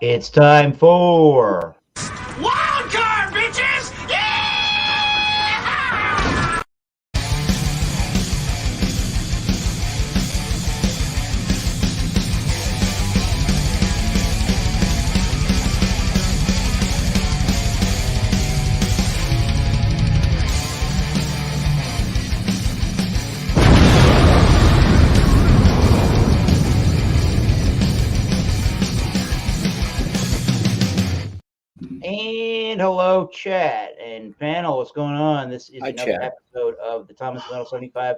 It's time for Wild card, bitches! Yeah! and hello chat and panel. What's going on? This is Hi, another chat. episode of the Thomas Metal 75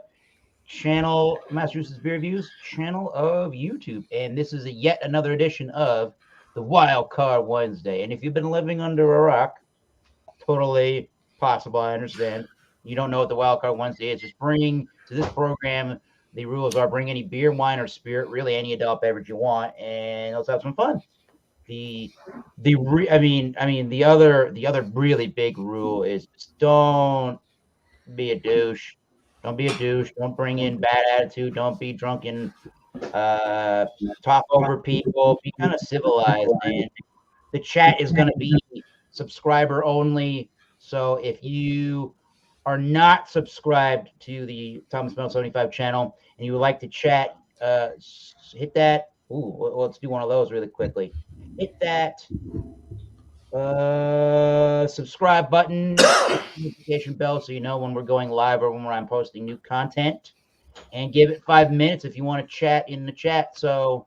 channel, Massachusetts Beer Reviews channel of YouTube, and this is yet another edition of the Wild Card Wednesday. And if you've been living under a rock, totally possible. I understand. You don't know what the Wild Card Wednesday is. Just bring to this program. The rules are bring any beer, wine, or spirit, really any adult beverage you want, and let's have some fun. The the other really big rule is just don't be a douche. Don't be a douche. Don't bring in bad attitude. Don't be drunken. Talk over people. Be kind of civilized, man. The chat is going to be subscriber only. So if you are not subscribed to the Thomas Metal 75 channel and you would like to chat, hit that. Ooh, let's do one of those really quickly. Hit that subscribe button, notification bell, so you know when we're going live or when I'm posting new content. And give it 5 minutes if you want to chat in the chat. So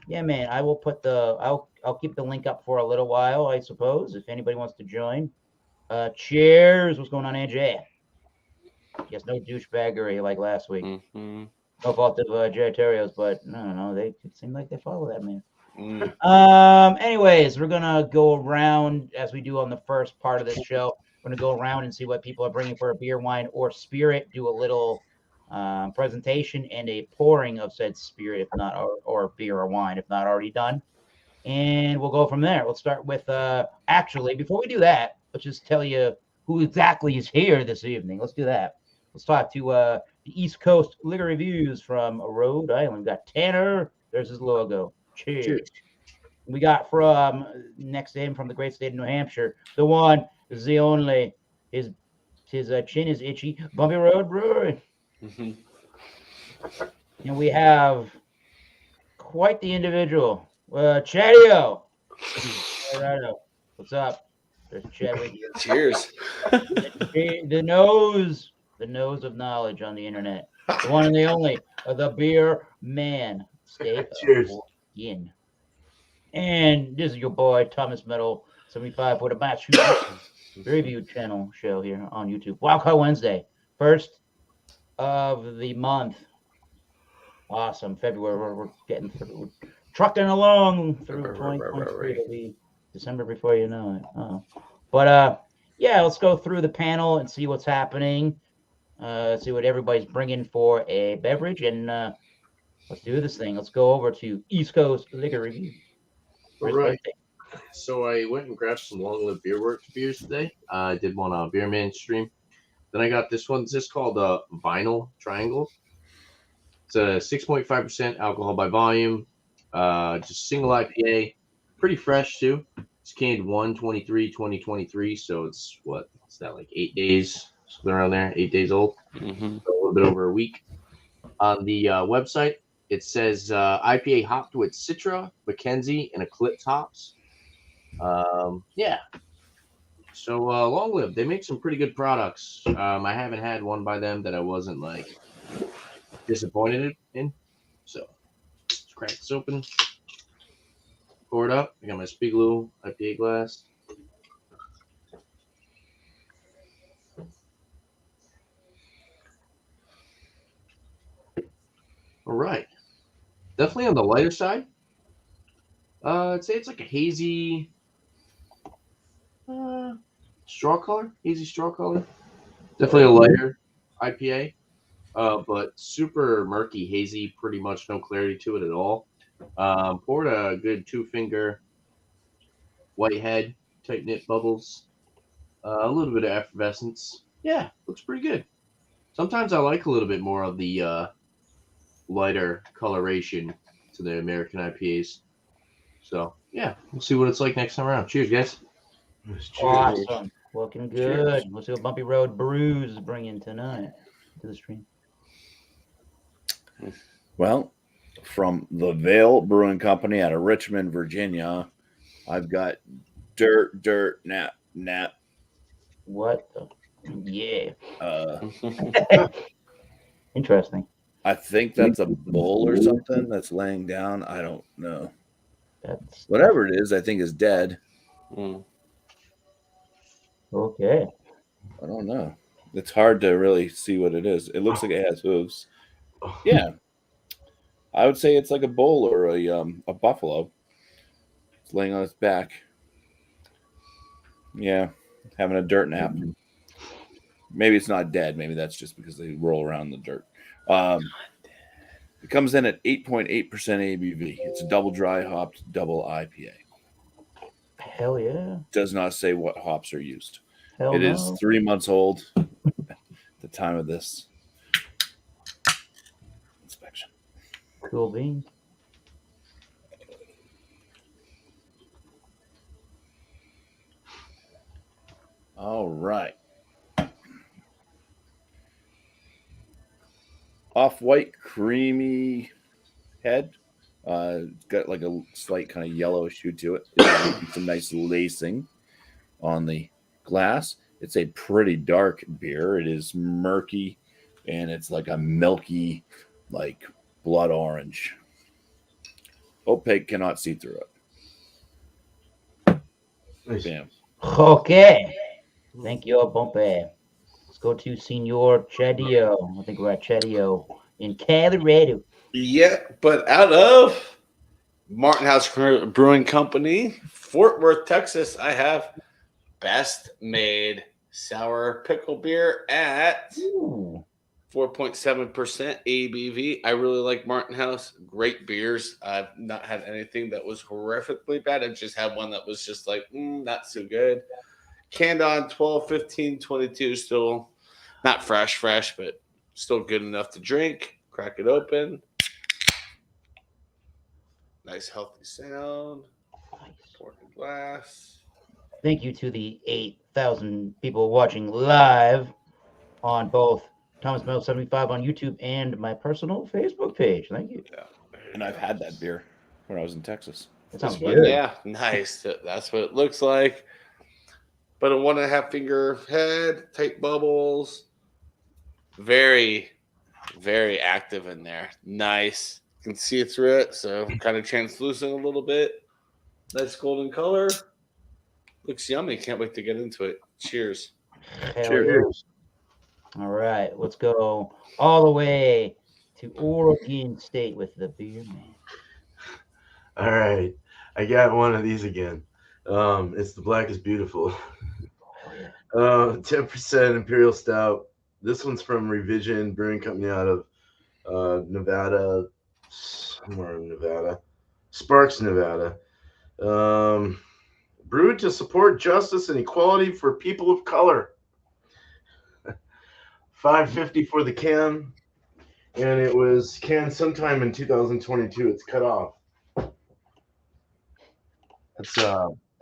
yeah, man, I will put I'll keep the link up for a little while, I suppose, if anybody wants to join. Cheers. What's going on, AJ? Yes, no douchebaggery like last week. Mm-hmm. No fault of Jerry Terrios, but I don't know. They seem like they follow that man. Anyways, we're gonna go around as we do on the first part of this show. We're gonna go around and see what people are bringing for a beer, wine, or spirit. Do a little presentation and a pouring of said spirit, if not, or beer or wine, if not already done. And we'll go from there. We'll start with actually, before we do that, let's just tell you who exactly is here this evening. Let's do that. Let's talk to the East Coast Liquor Reviews from Rhode Island. We got Tanner. There's his logo. Cheers. We got from next to him from the great state of New Hampshire, the one, the only, his chin is itchy, Bumpy Road Brewery. Mm-hmm. And we have quite the individual, Chadio. What's up? There's Chad with you. Cheers. The nose of knowledge on the internet. The one and the only, the beer man. State Cheers. in. And this is your boy, Thomas Metal 75 for the Massachusetts Review channel show here on YouTube. Wildcard Wednesday, first of the month. Awesome. February, we're getting through, trucking along through 2023. It'll be December before you know it. Oh. But yeah, let's go through the panel and see what's happening. See what everybody's bringing for a beverage, and let's do this thing. Let's go over to East Coast Liquor Review. All right. So I went and grabbed some Long Live Beer Works beers today. I did one on Beer Man stream. Then I got this one. This is called Vinyl Triangle. It's a 6.5% alcohol by volume. Just single IPA. Pretty fresh too. It's canned 1/23/2023, so it's what's that, like 8 days? Something around there, 8 days old. Mm-hmm. So a little bit over a week. On the website, it says IPA hopped with Citra, Mackenzie, and Eclipse hops. Yeah. So Long Live, they make some pretty good products. I haven't had one by them that I wasn't like disappointed in. So let's crack this open. Pour it up. I got my Spiegeloo IPA glass. All right. Definitely on the lighter side. I'd say it's like a hazy straw color. Hazy straw color. Definitely a lighter IPA. But super murky, hazy, pretty much no clarity to it at all. Poured a good 2-finger white head, tight knit bubbles, a little bit of effervescence. Yeah, looks pretty good. Sometimes I like a little bit more of the lighter coloration to the American IPAs. So yeah, we'll see what it's like next time around. Cheers, guys. Awesome. Looking good. Cheers. Let's see what Bumpy Road Brews is bringing tonight to the stream. Well, from the Vale Brewing Company out of Richmond, Virginia, I've got dirt, nap. What the? Yeah. Uh, Interesting. I think that's a bull or something that's laying down. I don't know. That's Whatever it is, I think is dead. okay. I don't know. It's hard to really see what it is. It looks like it has hooves. Yeah. I would say it's like a bull or a buffalo. It's laying on its back. Yeah, having a dirt nap. Maybe it's not dead. Maybe that's just because they roll around in the dirt. It comes in at 8.8% ABV. It's a double dry hopped double IPA. Hell yeah. Does not say what hops are used. Hell It no. is 3 months old at the time of this inspection. Cool beans. All right. Off-white, creamy head. It's got like a slight kind of yellowish hue to it. Some nice lacing on the glass. It's a pretty dark beer. It is murky, and it's like a milky, like blood orange. Opaque, cannot see through it. Nice. Bam. Okay. Thank you, Bumpy. Let's go to Senor Chedio. I think we're at Chedio in Colorado. Yeah, but out of Martin House Brewing Company, Fort Worth, Texas, I have Best Made Sour Pickle Beer at Ooh. 4.7% ABV. I really like Martin House. Great beers. I've not had anything that was horrifically bad. I just had one that was just like, not so good. Canned on 12, 15, 22. Still not fresh, but still good enough to drink. Crack it open. Nice, healthy sound. Nice. Pour in glass. Thank you to the 8,000 people watching live on both Thomas Mel 75 on YouTube and my personal Facebook page. Thank you. Yeah. And I've had that beer when I was in Texas. That sounds This one, good. yeah, nice. That's what it looks like. But a 1.5 finger head, tight bubbles. Very, very active in there. Nice. You can see it through it, so kind of translucent a little bit. Nice golden color. Looks yummy. Can't wait to get into it. Cheers. Hell Cheers. yeah. All right, let's go all the way to Oregon State with the beer man. All right. I got one of these again. It's the Black is Beautiful. 10% Imperial Stout. This one's from Revision Brewing Company out of Nevada, somewhere in Nevada. Sparks, Nevada. Brewed to support justice and equality for people of color. $5.50 for the can, and it was canned sometime in 2022. It's cut off.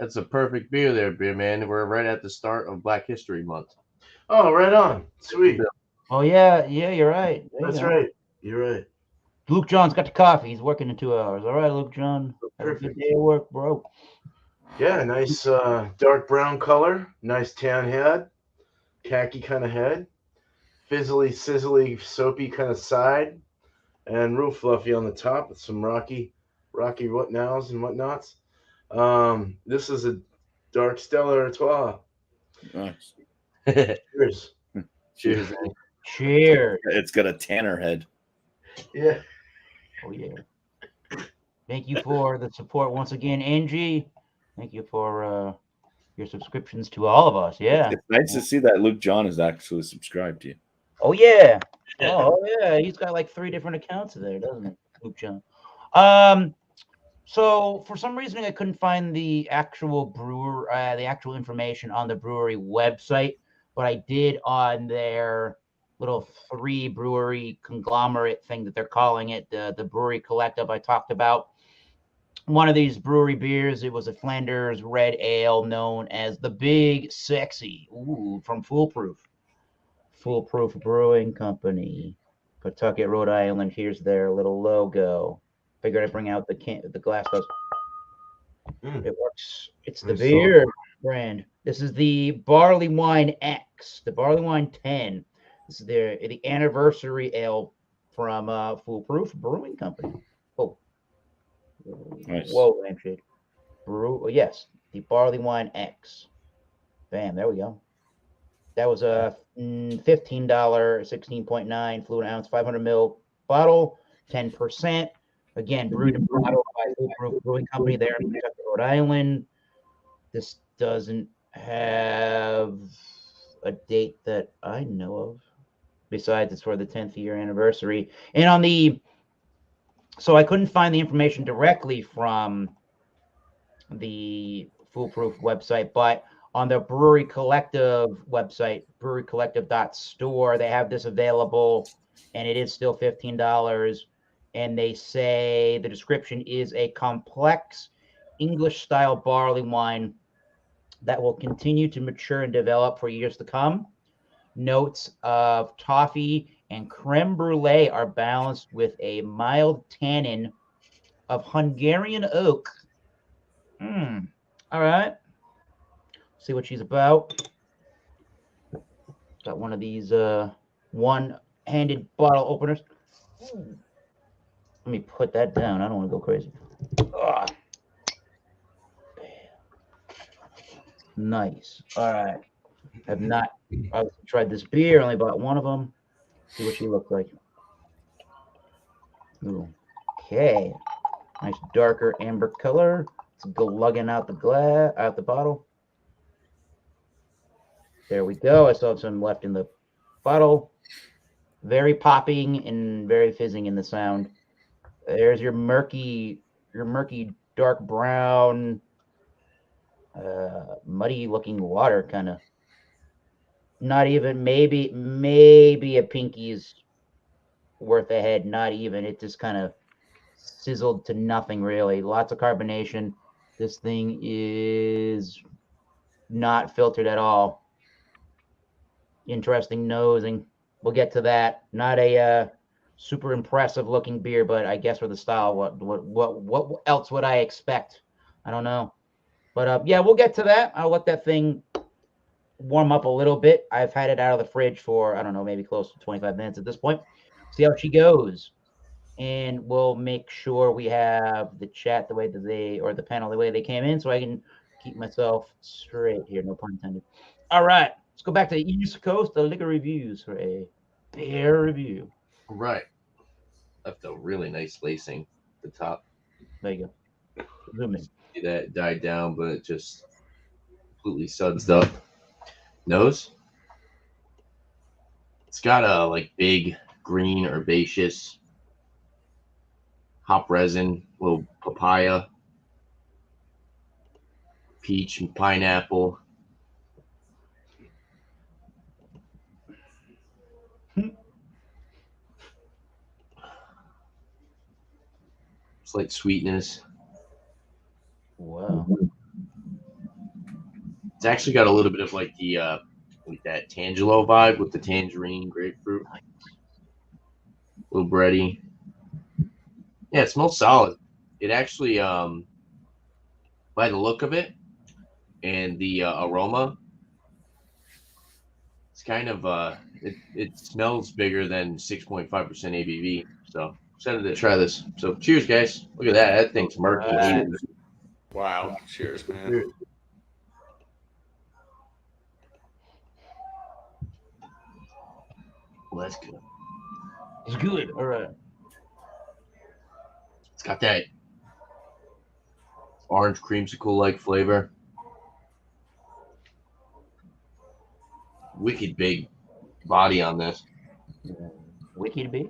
That's a perfect beer there, beer man. We're right at the start of Black History Month. Oh, right on. Sweet. Oh, yeah, you're right. There you That's go. right. You're right. Luke John's got the coffee. He's working in 2 hours. All right, Luke John. Have a good Perfect. day of work, bro. Yeah, nice dark brown color. Nice tan head. Khaki kind of head. Fizzly, sizzly, soapy kind of side. And real fluffy on the top with some rocky what nows and whatnots. This is a dark Stella Artois. Nice. Cheers. Cheers. Cheers. It's got a tanner head. Yeah. Oh, yeah. Thank you for the support once again, Angie. Thank you for your subscriptions to all of us. Yeah. It's nice to see that Luke John is actually subscribed to you. Oh, yeah. Oh, yeah. He's got like 3 different accounts there, doesn't he, Luke John? So for some reason, I couldn't find the actual brewer, the actual information on the brewery website, but I did on their little 3 brewery conglomerate thing that they're calling it, the brewery collective I talked about. one of these brewery beers. It was a Flanders red ale known as the Big Sexy. Ooh, from Foolproof Brewing Company, Pawtucket, Rhode Island. Here's their little logo. Figured I'd bring out the glass does. It works. It's the Nice beer brand. This is the Barley Wine X, the Barley Wine 10. This is the anniversary ale from Foolproof Brewing Company. Oh, Nice. whoa, lampshade. Yes, the Barley Wine X. Bam, there we go. That was a $15, 16.9 fluid ounce, 500 ml bottle, 10%. Again, brewed and bottled by Foolproof Brewing Company there in Pawtucket, Rhode Island. This doesn't have a date that I know of. Besides, it's for the 10th year anniversary. And so I couldn't find the information directly from the Foolproof website, but on the Brewery Collective website, brewerycollective.store, they have this available, and it is still $15. And they say the description is a complex English-style barley wine that will continue to mature and develop for years to come. Notes of toffee and creme brulee are balanced with a mild tannin of Hungarian oak. All right. See what she's about. Got one of these one-handed bottle openers. Let me put that down. I don't want to go crazy. Ugh. Nice. All right. I've not tried this beer. Only bought one of them. See what she looks like. Ooh. Okay. Nice darker amber color. It's glugging out the bottle. There we go. I still have some left in the bottle. Very popping and very fizzing in the sound. There's your murky dark brown, muddy looking water, kind of. Not even, maybe a pinky's worth a head. Not even. It just kind of sizzled to nothing really. Lots of carbonation. This thing is not filtered at all. Interesting nosing. We'll get to that. Not a super impressive looking beer, but I guess for the style, what else would I expect? I don't know. But yeah, we'll get to that. I'll let that thing warm up a little bit. I've had it out of the fridge for, I don't know, maybe close to 25 minutes at this point. See how she goes. And we'll make sure we have the chat the way that the panel the way they came in, so I can keep myself straight here. No pun intended. All right. Let's go back to the East Coast, the liquor reviews for a beer review. Right. Left a really nice lacing at the top. There you go. Zoom in. See that died down, but it just completely sudsed up. Nose. It's got a like big green herbaceous hop resin, little papaya, peach, and pineapple. Slight sweetness. Wow. It's actually got a little bit of like that Tangelo vibe with the tangerine, grapefruit. A little bready. Yeah, it smells solid. It actually, by the look of it and the aroma, it's kind of it smells bigger than 6.5% ABV. So excited to try this. So cheers, guys. Look at that. That thing's murky. Right. Wow. Cheers, man. Well, that's good. It's good. All right. It's got that orange creamsicle-like flavor. Wicked big body on this. Wicked big.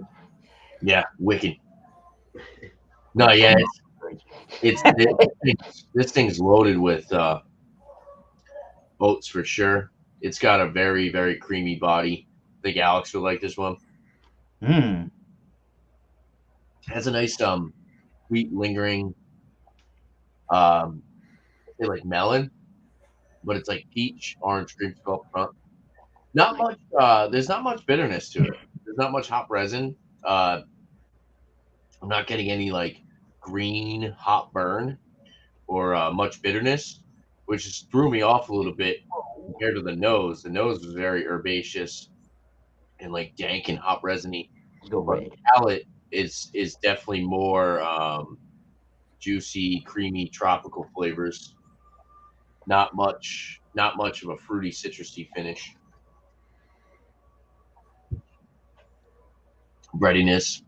Yeah, wicked. No, yeah, this thing's loaded with oats for sure. It's got a very, very creamy body. I think Alex would like this one. Mm. Has a nice sweet lingering Say like melon, but it's like peach, orange creamsicle up front. Not much. There's not much bitterness to it. There's not much hop resin. I'm not getting any like green hop burn or much bitterness, which just threw me off a little bit compared to the nose. The nose was very herbaceous and like dank and hop resiny. Let's go But red. the palate is definitely more juicy, creamy, tropical flavors. Not much of a fruity, citrusy finish. Breadiness,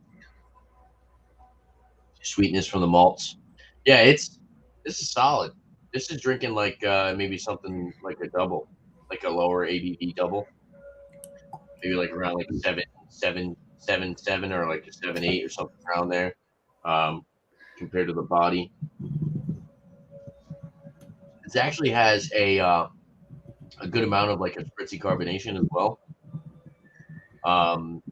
sweetness from the malts. Yeah, this is solid. This is drinking like maybe something like a double, like a lower ABV double, maybe like around like 7.7 or like a 7.8 or something around there, compared to the body. It actually has a good amount of like a spritzy carbonation as well.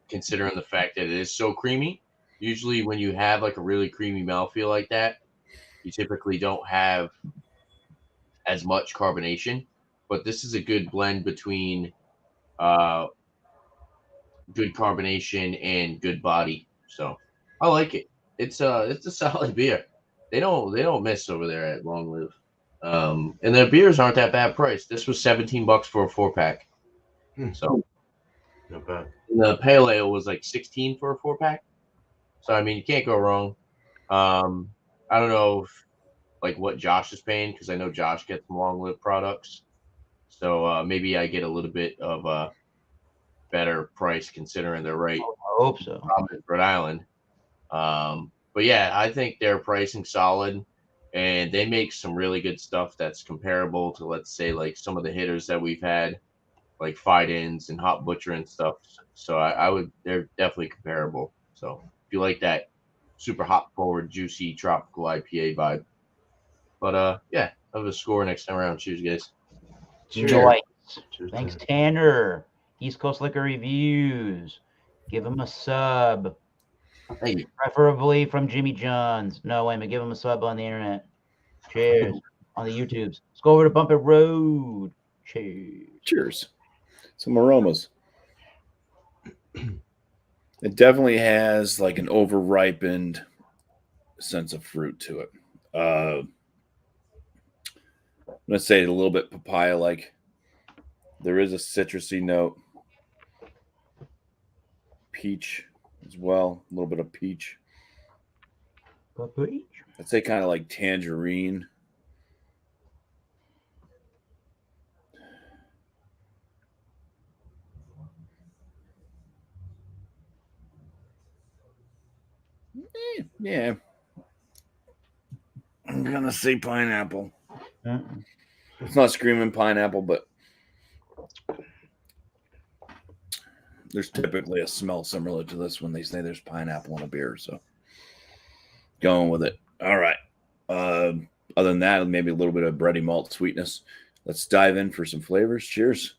Considering the fact that it is so creamy. Usually when you have like a really creamy mouthfeel like that, you typically don't have as much carbonation, but this is a good blend between good carbonation and good body. So I like it. It's a solid beer. They don't miss over there at Long Live. And their beers aren't that bad priced. This was $17 for a 4-pack. So Not bad. and the pale ale was like 16 for a 4-pack. So I mean, you can't go wrong. I don't know if, like what Josh is paying because I know Josh gets some Long Live products. So maybe I get a little bit of a better price considering they're right I hope so. in Rhode Island. But yeah, I think their pricing solid, and they make some really good stuff that's comparable to, let's say, like some of the hitters that we've had, like Fidens and Hot Butcher and stuff. So I would, they're definitely comparable. So if you like that super hop forward, juicy tropical IPA vibe. But yeah, I'll have a score next time around. Cheers, guys. Cheers. Nice. Cheers, Thanks, Tanner. Tanner. East Coast Liquor Reviews. Give him a sub, Thank you. preferably from Jimmy John's. No, wait a minute. Give him a sub on the internet. Cheers. On the YouTubes. Let's go over to Bump It Road. Cheers. Cheers. Some aromas. It definitely has like an over-ripened sense of fruit to it. I'm going to say a little bit papaya-like. There is a citrusy note. Peach as well. A little bit of peach. I'd say kind of like tangerine. Yeah. I'm going to say pineapple. It's not screaming pineapple, but there's typically a smell similar to this when they say there's pineapple in a beer. So going with it. All right. Other than that, maybe a little bit of bready malt sweetness. Let's dive in for some flavors. Cheers.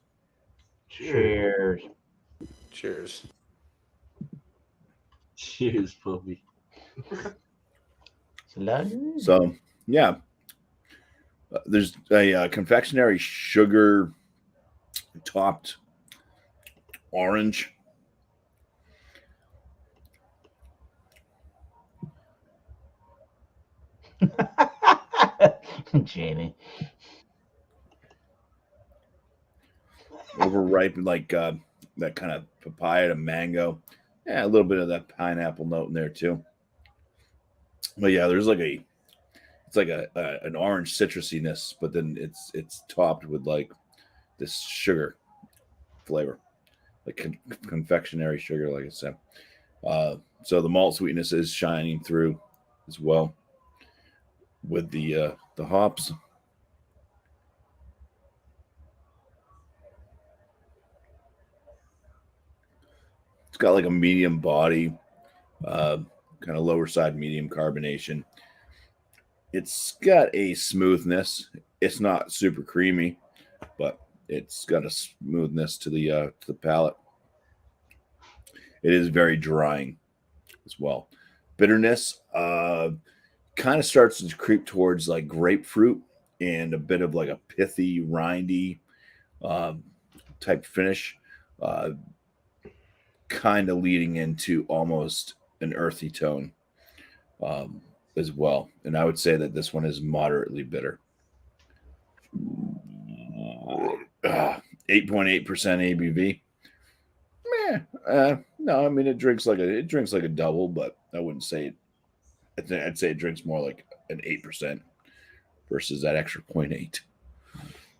Cheers. Cheers. Cheers, Bobby. So, yeah. There's a confectionery sugar topped orange. Jamie. Overripe, like that kind of papaya to mango. Yeah, a little bit of that pineapple note in there too. But yeah, there's like it's like an orange citrusiness, but then it's topped with like this sugar flavor, like confectionery sugar, like I said. So the malt sweetness is shining through as well with the hops. It's got like a medium body, kind of lower side medium carbonation. It's got a smoothness. It's not super creamy, but it's got a smoothness to the palate. It is very drying as well. Bitterness, kind of starts to creep towards like grapefruit and a bit of like a pithy, rindy type finish, kind of leading into almost an earthy tone as well. And I would say that this one is moderately bitter. 8.8% ABV. No, I mean it drinks like a double, but I wouldn't say it. I'd say it drinks more like an 8% versus that extra 0.8.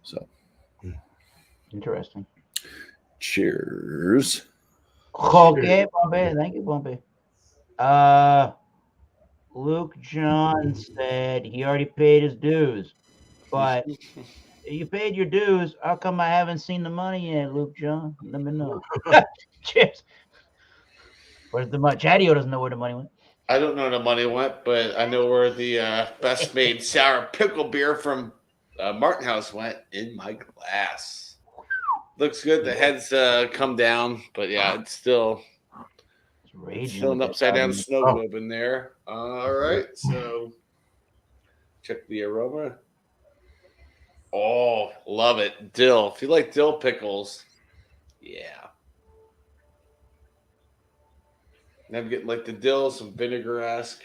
So Interesting. cheers. Okay, Pompey. Thank you, Pompey. Luke John said he already paid his dues, but you paid your dues. How come I haven't seen the money yet, Luke John? Let me know. Cheers. Where's the money? Chadio doesn't know where the money went. I don't know where the money went, but I know where the best made sour pickle beer from Martin House went in my glass. Looks good. The head's come down, but yeah, it's still Raging an upside down snow globe in there. All right, so check the aroma. Oh, love it. Dill. If you like dill pickles, yeah. And I'm getting like the dill, some vinegar-esque.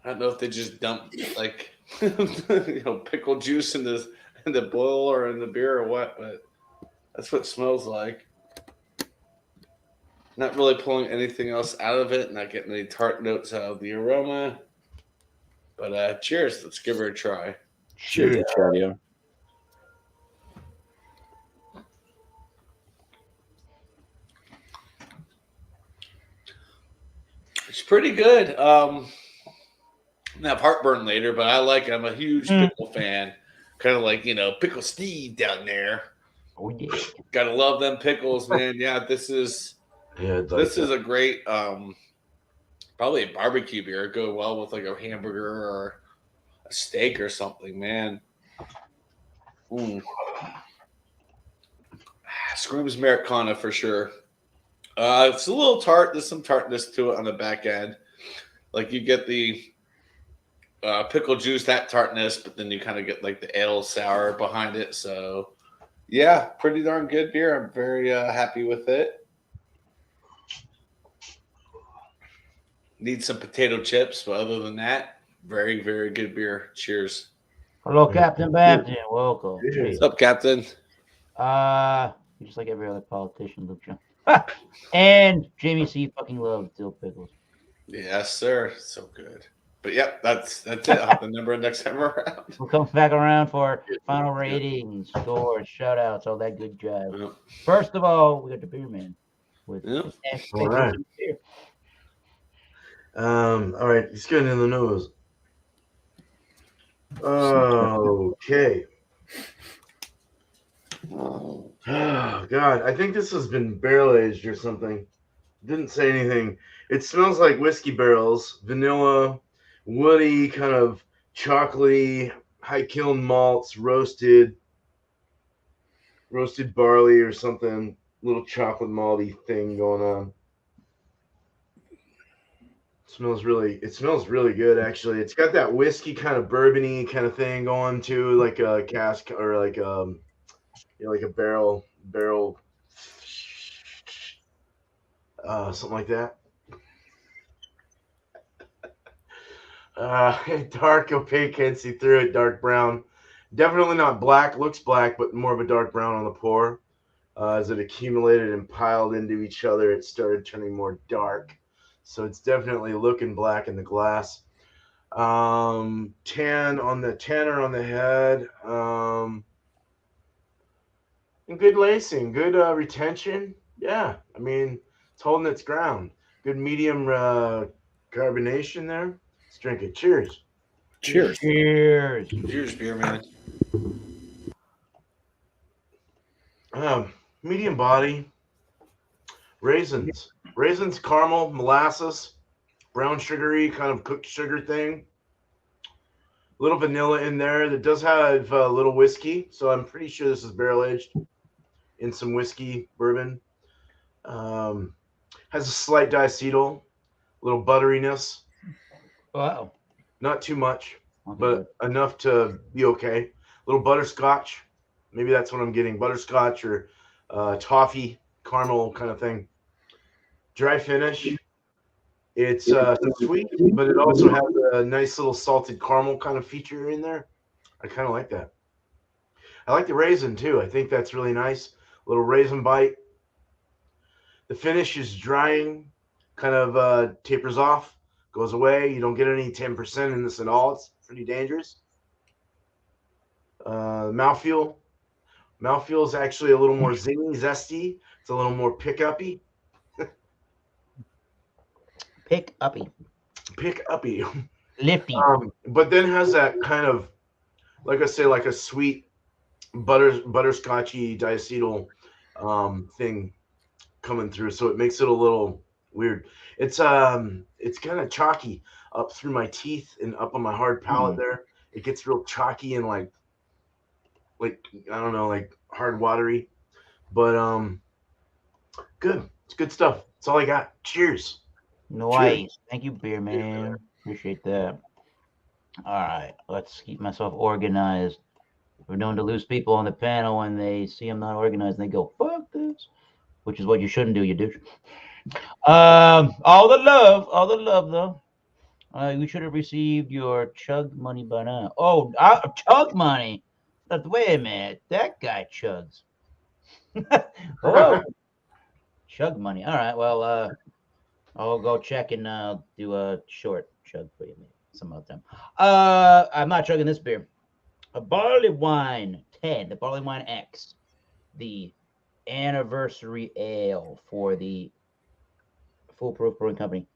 I don't know if they just dump like pickle juice in the boil or in the beer or what, but that's what it smells like. Not really pulling anything else out of it, not getting any tart notes out of the aroma. But cheers. Let's give her a try. Cheers, Chadio. It's pretty good. I have heartburn later, but I'm a huge pickle fan. Kind of like, Pickle Steve down there. Oh, yeah. Gotta love them pickles, man. Yeah, this is a great probably a barbecue beer. It'd go well with like a hamburger or a steak or something, man. Screams Americana for sure. It's a little tart. There's some tartness to it on the back end. Like you get the pickle juice, that tartness, but then you kind of get like the ale sour behind it. So, yeah, pretty darn good beer. I'm very happy with it. Need some potato chips, but other than that, very, very good beer. Cheers. Hello, Captain Bampton. Welcome. What's up, Captain? Just like every other politician, Luke John. And Jamie C. fucking loves dill pickles. Yes, sir. So good. But yep, that's it. I'll have the number next time around. We'll come back around for final ratings, scores, shout outs, all that good jive. Yep. First of all, we got the beer man with All right. beer. All right, he's getting in the nose. Okay. Oh God, I think this has been barrel aged or something. Didn't say anything. It smells like whiskey barrels, vanilla, woody, kind of chocolatey, high kiln malts, roasted barley or something, little chocolate malty thing going on. It smells really good actually. It's got that whiskey kind of bourbony kind of thing going too, like a cask or like like a barrel something like that. Dark opaque, can't see through it, dark brown. Definitely not black, looks black, but more of a dark brown on the pour. As it accumulated and piled into each other, it started turning more dark. So it's definitely looking black in the glass. Tanner on the head. And good lacing, good retention. Yeah, I mean, it's holding its ground. Good medium carbonation there. Let's drink it. Cheers. Cheers. Cheers. Cheers, beer man. Medium body. Raisins, caramel, molasses, brown sugary, kind of cooked sugar thing. A little vanilla in there. That does have a little whiskey, so I'm pretty sure this is barrel aged in some whiskey bourbon. Has a slight diacetyl, a little butteriness. Wow. Not too much, Okay, but enough to be okay. A little butterscotch. Maybe that's what I'm getting. Butterscotch or toffee, caramel kind of thing. Dry finish. It's sweet, but it also has a nice little salted caramel kind of feature in there. I kind of like that. I like the raisin too. I think that's really nice. Little raisin bite. The finish is drying, kind of tapers off, goes away. You don't get any 10% in this at all. It's pretty dangerous. Mouthfeel. Mouthfeel is actually a little more zingy, zesty. It's a little more pick-uppy. pick uppy, Pick-uppy. lifty. But then has that kind of, like I say, like a sweet butterscotchy diacetyl thing coming through, so it makes it a little weird. It's kind of chalky up through my teeth and up on my hard palate there. It gets real chalky and like I don't know, like hard watery. But good. It's good stuff. That's all I got. Cheers. Nice. Thank you, beer man. Appreciate that. All right, let's keep myself organized. We're known to lose people on the panel when they see I'm not organized and they go, fuck this, which is what you shouldn't do, you douche. All the love, though. You should have received your chug money by now. Oh, chug money? Wait a minute. That guy chugs. Oh, chug money. All right, well, I'll go check and do a short chug for you some other time. I'm not chugging this beer. A barley wine 10, the barley wine X, the anniversary ale for the Foolproof Brewing Company.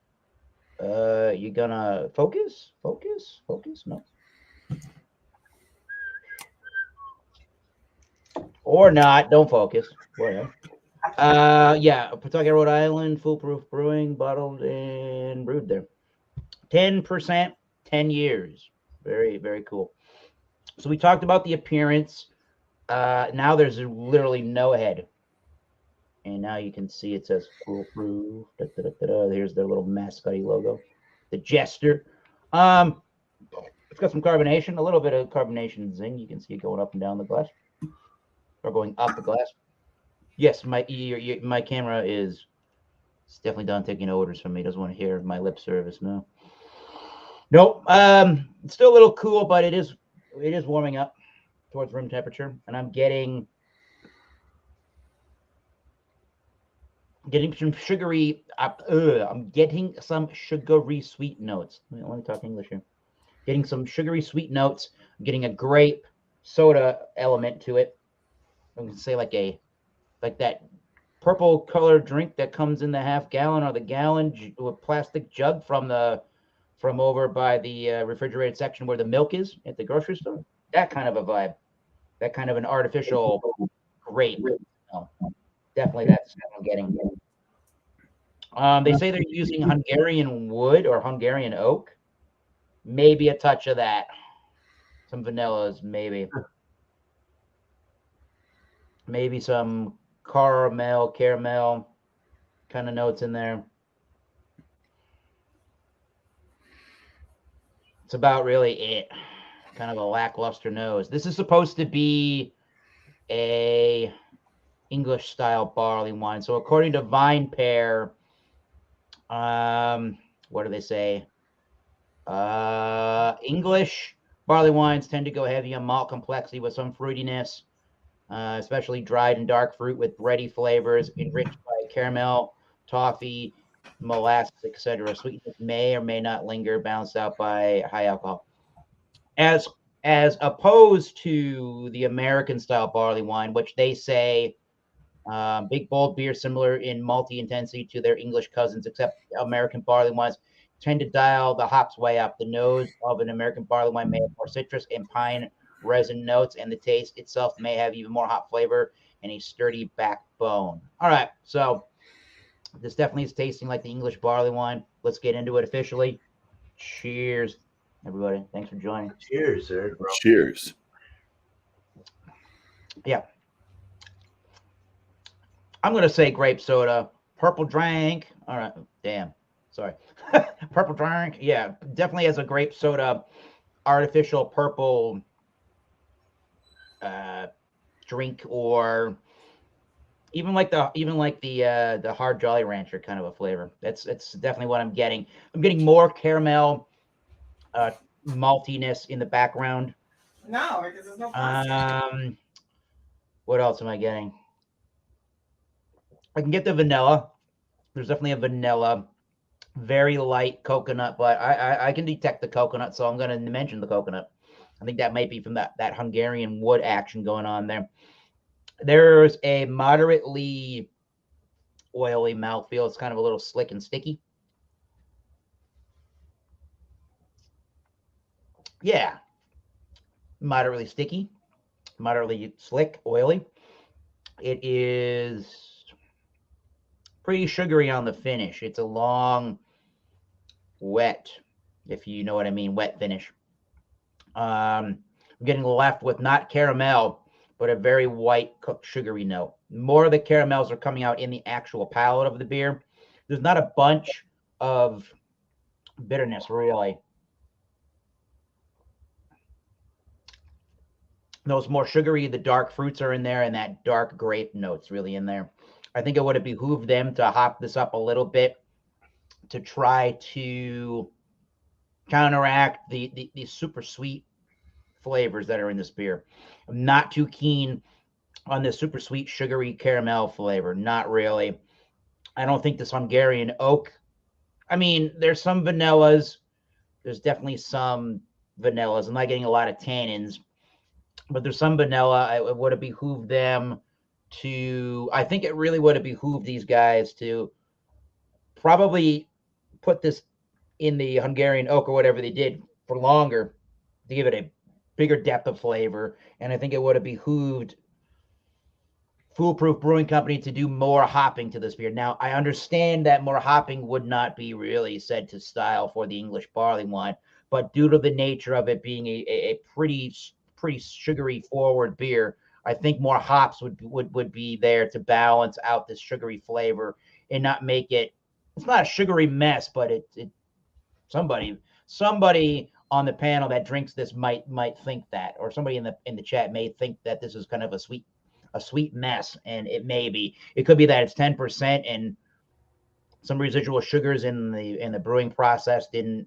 You gonna focus? No. Or not, don't focus. Whatever. Yeah, Pawtucket, Rhode Island, Foolproof Brewing, bottled and brewed there. 10%, 10 years. Very, very cool. So we talked about the appearance. Now there's literally no head. And now you can see it says Foolproof. Here's their little mascotty logo. The jester. It's got some carbonation, a little bit of carbonation zing. You can see it going up and down the glass. Or going up the glass. Yes, my camera is definitely done taking orders from me. Doesn't want to hear my lip service. No. Nope. It's still a little cool, but it is warming up towards room temperature, and I'm getting some sugary. I'm getting some sugary sweet notes. Let me talk English here. Getting some sugary sweet notes. I'm getting a grape soda element to it. I'm gonna say like that purple colored drink that comes in the half gallon or the gallon plastic jug from over by the refrigerated section where the milk is at the grocery store. That kind of a vibe. That kind of an artificial grape. Definitely that's what I'm getting. They say they're using Hungarian wood or Hungarian oak. Maybe a touch of that. Some vanillas, maybe. Maybe some caramel kind of notes in there. It's about really it. Kind of a lackluster nose. This is supposed to be a English style barley wine. So according to Vine Pair, what do they say? English barley wines tend to go heavy on malt complexity with some fruitiness, especially dried and dark fruit with bready flavors, enriched by caramel, toffee, molasses, etc. Sweetness may or may not linger, balanced out by high alcohol. As opposed to the American style barley wine, which they say big bold beer similar in malty intensity to their English cousins, except American barley wines tend to dial the hops way up. The nose of an American barley wine may have more citrus and pine resin notes, and the taste itself may have even more hop flavor and a sturdy backbone. All right, so this definitely is tasting like the English barley wine. Let's get into it officially. Cheers, everybody. Thanks for joining. Cheers, Eric. Cheers. Yeah. I'm going to say grape soda. Purple drink. All right. Damn. Sorry. Purple drink. Yeah, definitely has a grape soda, artificial purple drink, or even like the hard Jolly Rancher kind of a flavor. It's definitely what I'm getting. I'm getting more caramel maltiness in the background. No, because there's no plastic. What else am I getting? I can get the vanilla. There's definitely a vanilla, very light coconut, but I can detect the coconut, so I'm going to mention the coconut. I think that might be from that Hungarian wood action going on there. There's a moderately oily mouthfeel. It's kind of a little slick and sticky. Yeah, moderately sticky, moderately slick, oily. It is pretty sugary on the finish. It's a long, wet, if you know what I mean, wet finish. I'm getting left with not caramel, but a very white cooked sugary note. More of the caramels are coming out in the actual palate of the beer. There's not a bunch of bitterness, really. Those more sugary, the dark fruits are in there, and that dark grape notes really in there. I think it would have behooved them to hop this up a little bit to try to counteract the super sweet flavors that are in this beer. I'm not too keen on the super sweet sugary caramel flavor. Not really. I don't think this Hungarian oak. I mean, there's some vanillas. There's definitely some vanillas. I'm not getting a lot of tannins, but there's some vanilla. It would have behooved them to. I think it really would have behooved these guys to probably put this in the Hungarian oak or whatever they did for longer to give it a bigger depth of flavor. And I think it would have behooved Foolproof Brewing Company to do more hopping to this beer. Now, I understand that more hopping would not be really said to style for the English barley wine, but due to the nature of it being a pretty sugary forward beer, I think more hops would be there to balance out this sugary flavor and not make it. It's not a sugary mess, but it somebody on the panel that drinks this might think that, or somebody in the chat may think that this is kind of a sweet mess, and it may be. It could be that it's 10% and some residual sugars in the brewing process didn't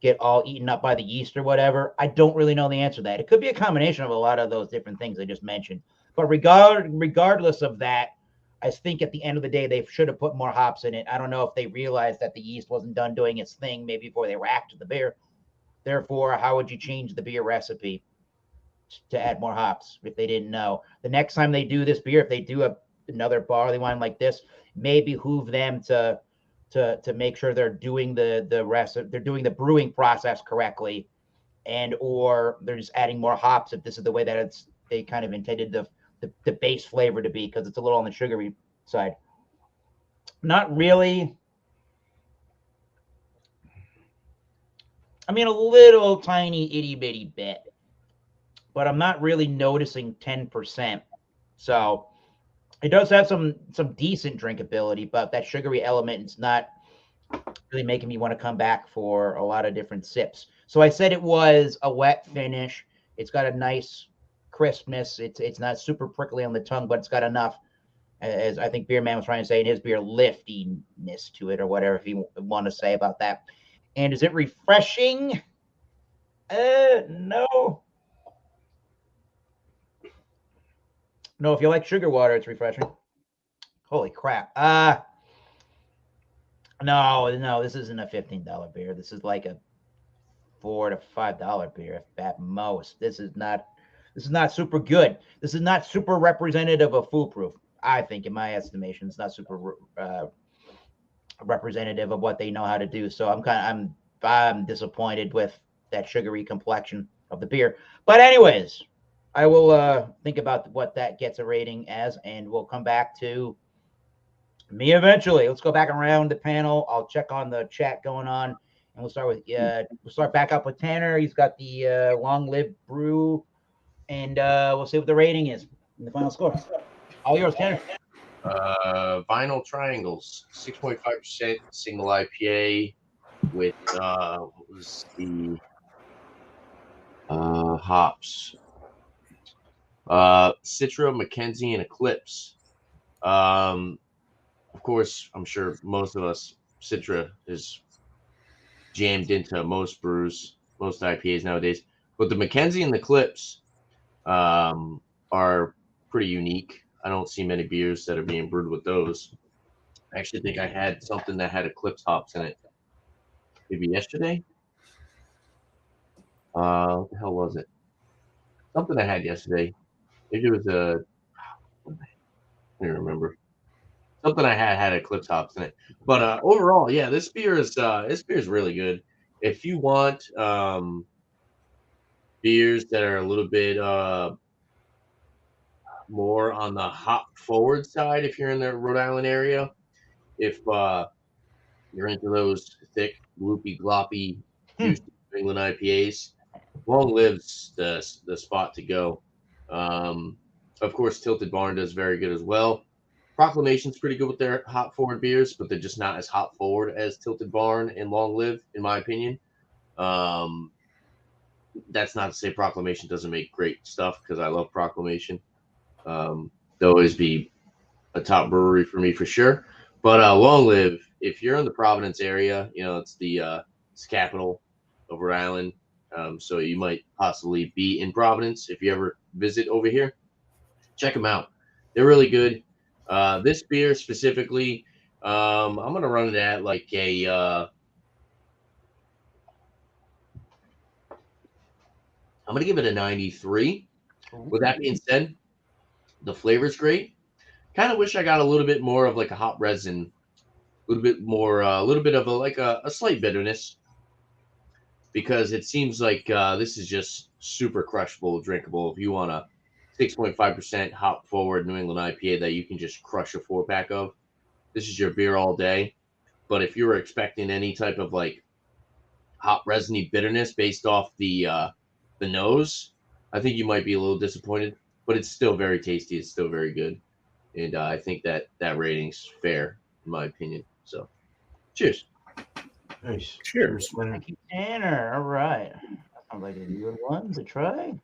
get all eaten up by the yeast or whatever. I don't really know the answer to that. It could be a combination of a lot of those different things I just mentioned. But regardless of that, I think at the end of the day, they should have put more hops in it. I don't know if they realized that the yeast wasn't done doing its thing maybe before they racked the beer. Therefore, how would you change the beer recipe to add more hops if they didn't know? The next time they do this beer, if they do another barley wine like this, may behoove them to make sure they're doing they're doing the brewing process correctly, and or they're just adding more hops if this is the way that they kind of intended the base flavor to be, because it's a little on the sugary side. Not really. I mean, a little tiny itty bitty bit, but I'm not really noticing 10%. So it does have some decent drinkability, but that sugary element is not really making me want to come back for a lot of different sips. So I said it was a wet finish. It's got a nice crispness. It's not super prickly on the tongue, but it's got enough, as I think Beer Man was trying to say in his beer, liftiness to it, or whatever if you want to say about that. And is it refreshing? No. No, if you like sugar water, it's refreshing. Holy crap. No, this isn't a $15 beer. This is like a $4 to $5 beer at most. This is not super good. This is not super representative of Foolproof. I think, in my estimation, it's not super representative of what they know how to do. So I'm disappointed with that sugary complexion of the beer. But anyways, I will think about what that gets a rating as, and we'll come back to me eventually. Let's go back around the panel. I'll check on the chat going on, and we'll start back up with Tanner. He's got the Long Live Brew, and we'll see what the rating is in the final score. All yours, Tanner. Vinyl Triangles, 6.5% single IPA with what was the hops? Citra, Mackenzie, and Eclipse. Of course, I'm sure most of us, Citra is jammed into most brews, most IPAs nowadays. But the Mackenzie and the Eclipse are pretty unique. I don't see many beers that are being brewed with those. I actually think I had something that had Eclipse hops in it. Maybe yesterday. What the hell was it? Something I had yesterday. Maybe it was I don't remember. Something I had Eclipse hops in it. But overall, yeah, this beer is really good. If you want beers that are a little bit more on the hop forward side, if you're in the Rhode Island area, if you're into those thick, loopy, gloppy, juicy New England IPAs, Long Live's the spot to go. Of course, Tilted Barn does very good as well. Proclamation's pretty good with their hop forward beers, but they're just not as hop forward as Tilted Barn and Long Live, in my opinion. That's not to say Proclamation doesn't make great stuff, because I love Proclamation. They'll always be a top brewery for me for sure. But Long Live, if you're in the Providence area, it's the capital of Rhode Island. So you might possibly be in Providence if you ever visit over here. Check them out. They're really good. This beer specifically, I'm going to run it at like I'm going to give it a 93. With that being said, the flavor's great. Kind of wish I got a little bit more of like a hop resin, a little bit more, a little bit of a slight bitterness, because it seems like this is just super crushable, drinkable. If you want a 6.5% hop forward New England IPA that you can just crush a 4-pack of, this is your beer all day. But if you were expecting any type of like hop resiny bitterness based off the nose, I think you might be a little disappointed. But it's still very tasty. It's still very good. And I think that rating's fair, in my opinion. So, cheers. Nice. Cheers. Thank you, Tanner. All right. Sounds like a good one to try.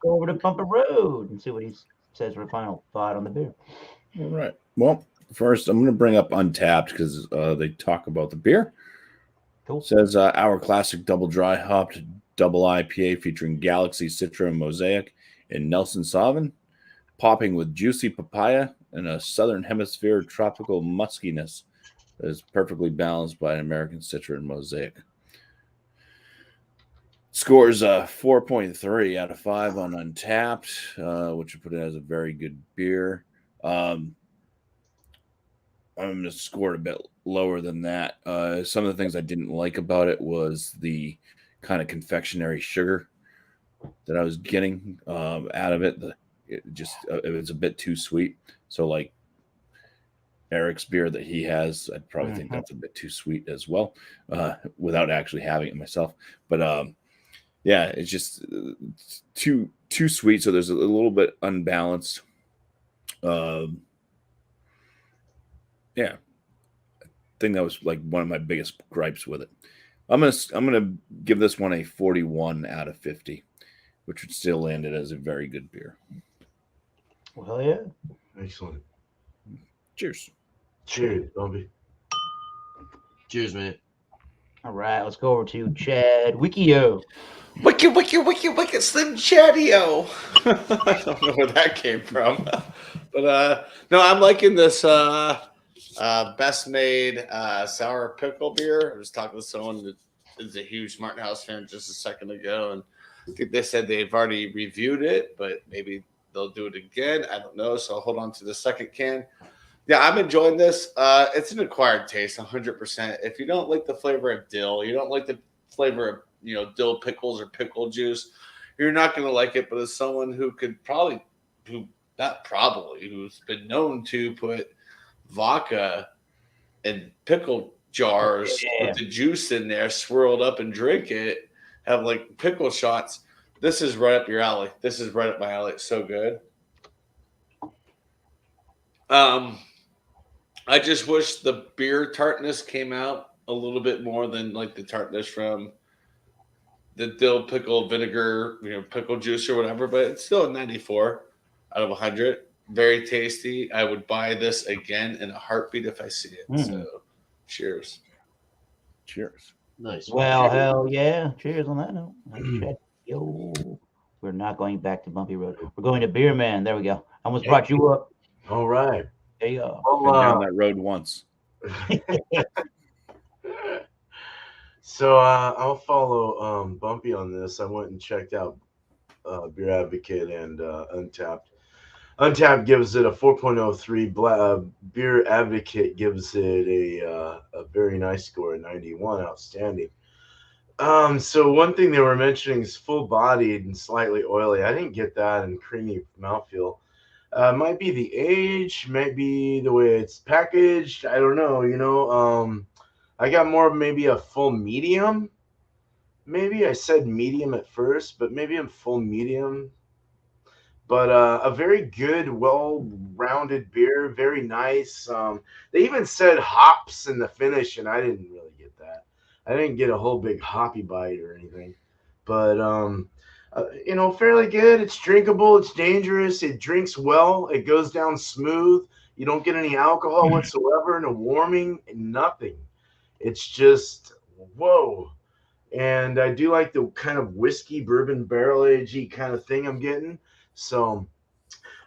Go over to Bumper Road and see what he says for a final thought on the beer. All right. Well, first, I'm going to bring up Untapped because they talk about the beer. Cool. It says our classic double dry hopped double IPA featuring Galaxy, Citra, and Mosaic and Nelson Sauvin, popping with juicy papaya and a southern hemisphere tropical muskiness that is perfectly balanced by an American Citra and Mosaic. Scores 4.3 out of 5 on Untapped, which I put it as a very good beer. I'm going to score it a bit lower than that. Some of the things I didn't like about it was the kind of confectionery sugar that I was getting out of it. It was a bit too sweet. So like Eric's beer that he has, I'd probably think that's a bit too sweet as well, without actually having it myself. But yeah, it's just too sweet. So there's a little bit unbalanced. Yeah, I think that was like one of my biggest gripes with it. I'm gonna give this one a 41 out of 50, which would still land it as a very good beer. Well, yeah. Excellent. Cheers. Cheers, Bobby. Cheers, man. All right, let's go over to Chad Wikio. Wicked Slim Chatio. I don't know where that came from. But no, I'm liking this best made sour pickle beer. I was talking to someone that is a huge Martin House fan just a second ago, and I think they said they've already reviewed it, but maybe they'll do it again. I don't know. So I'll hold on to the second can. Yeah, I'm enjoying this. It's an acquired taste, 100%. If you don't like the flavor of dill, you don't like the flavor of dill pickles or pickle juice, you're not going to like it. But as someone who's been known to put vodka in pickle jars with the juice in there, swirled up and drink it, have like pickle shots. This is right up your alley. This is right up my alley. It's so good. I just wish the beer tartness came out a little bit more than like the tartness from the dill pickle vinegar, pickle juice or whatever. But it's still a 94 out of 100. Very tasty. I would buy this again in a heartbeat if I see it. So, cheers. Cheers. Nice. Well, Cheers. hell yeah. Cheers on that note. Nice chat. Yo. We're not going back to Bumpy Road. We're going to Beer Man. There we go. I almost brought you up. All right. There you go. Been down Well, that road once. so I'll follow Bumpy on this. I went and checked out Beer Advocate and Untapped. Untapped gives it a 4.03. Beer Advocate gives it a very nice score, a 91, outstanding. So one thing they were mentioning is full-bodied and slightly oily. I didn't get that, and creamy mouthfeel. Might be the age, might be the way it's packaged. I don't know. I got more of maybe a full medium. Maybe I said medium at first, but maybe I'm full medium. But a very good, well-rounded beer, very nice. They even said hops in the finish, and I didn't really get that. I didn't get a whole big hoppy bite or anything. But fairly good. It's drinkable. It's dangerous. It drinks well. It goes down smooth. You don't get any alcohol whatsoever, no warming, nothing. It's just, whoa. And I do like the kind of whiskey, bourbon, barrel-agey kind of thing I'm getting. So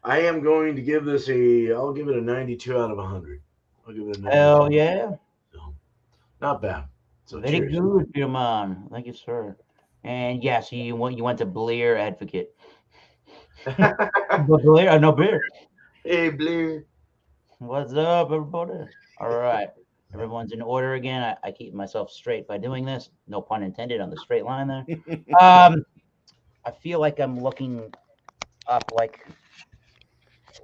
I am going to give this I'll give it a 92 out of 100. I'll give it a 92. Hell yeah. So, not bad. So Very cheers. good, Beer Man. Thank you, sir. And yes, you went to Blair Advocate. Blair, no beer. Hey, Blair. What's up, everybody? All right. Everyone's in order again. I keep myself straight by doing this. No pun intended on the straight line there. I feel like I'm looking up like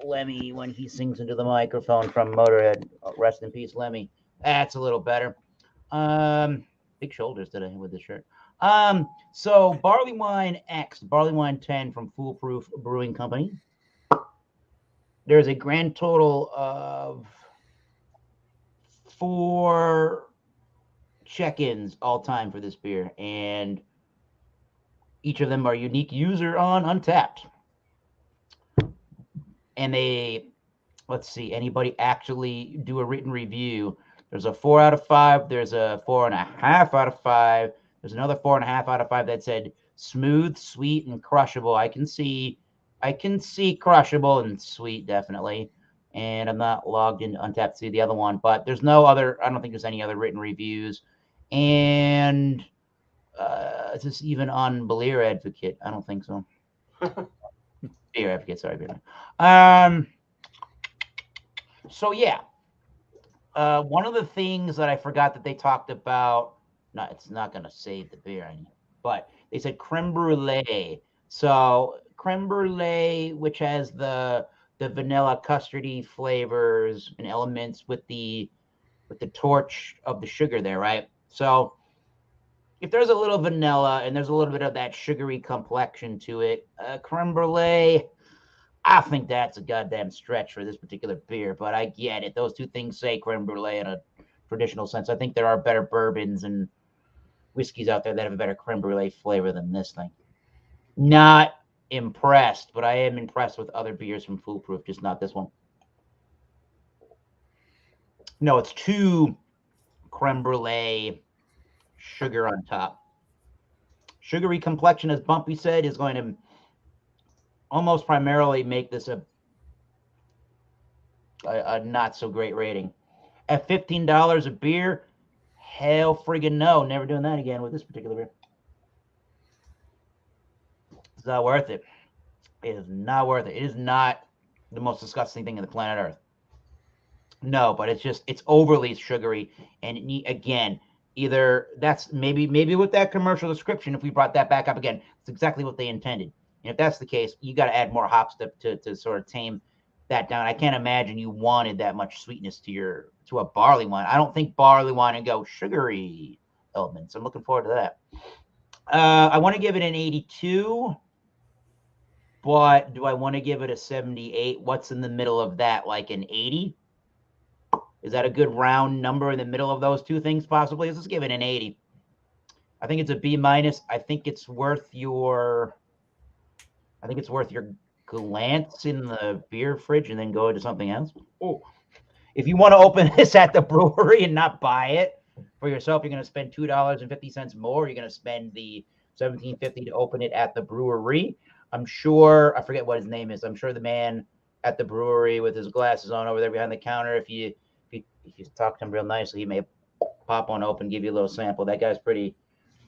Lemmy when he sings into the microphone from Motorhead. Rest in peace, Lemmy. That's a little better. Big shoulders today with this shirt. So Barley Wine X, Barley Wine 10 from Foolproof Brewing Company. There's a grand total of 4 check-ins all time for this beer, and each of them are unique user on Untapped. And let's see, anybody actually do a written review? There's a 4 out of 5. There's a 4.5 out of 5. There's another 4.5 out of 5 that said smooth, sweet, and crushable. I can see crushable and sweet, definitely. And I'm not logged into Untapped to see the other one, but there's no other, I don't think there's any other written reviews. And is this even on Beer Advocate? I don't think so. Beer Advocate, sorry, Beer. So yeah, one of the things that I forgot that they talked about, it's not going to save the beer, but they said creme brulee. So creme brulee, which has the vanilla custardy flavors and elements with the torch of the sugar there, right? So if there's a little vanilla and there's a little bit of that sugary complexion to it, creme brulee, I think that's a goddamn stretch for this particular beer, but I get it. Those two things say creme brulee in a traditional sense. I think there are better bourbons and whiskeys out there that have a better creme brulee flavor than this thing. Not impressed, but I am impressed with other beers from Foolproof, just not this one. No, it's 2 creme brulee, sugar on top. Sugary complexion, as Bumpy said, is going to almost primarily make this a not so great rating. At $15 a beer, hell friggin' no. Never doing that again with this particular beer. It's not worth it. It is not worth it. It is not the most disgusting thing on the planet Earth. No, but it's overly sugary. And again, either that's maybe with that commercial description, if we brought that back up again, it's exactly what they intended. And if that's the case, you got to add more hops to sort of tame that down. I can't imagine you wanted that much sweetness to a barley wine. I don't think barley wine and go sugary elements. I'm looking forward to that. I want to give it an 82, but do I want to give it a 78? What's in the middle of that? Like an 80? Is that a good round number in the middle of those two things? Possibly. Let's give it an 80. I think it's a B minus. I think it's worth your glance in the beer fridge and then go into something else. Oh, if you want to open this at the brewery and not buy it for yourself, you're going to spend $2.50 more. You're going to spend the $17.50 to open it at the brewery. I'm sure, I forget what his name is. I'm sure the man at the brewery with his glasses on over there behind the counter, if you talk to him real nicely, he may pop one open, give you a little sample. That guy's pretty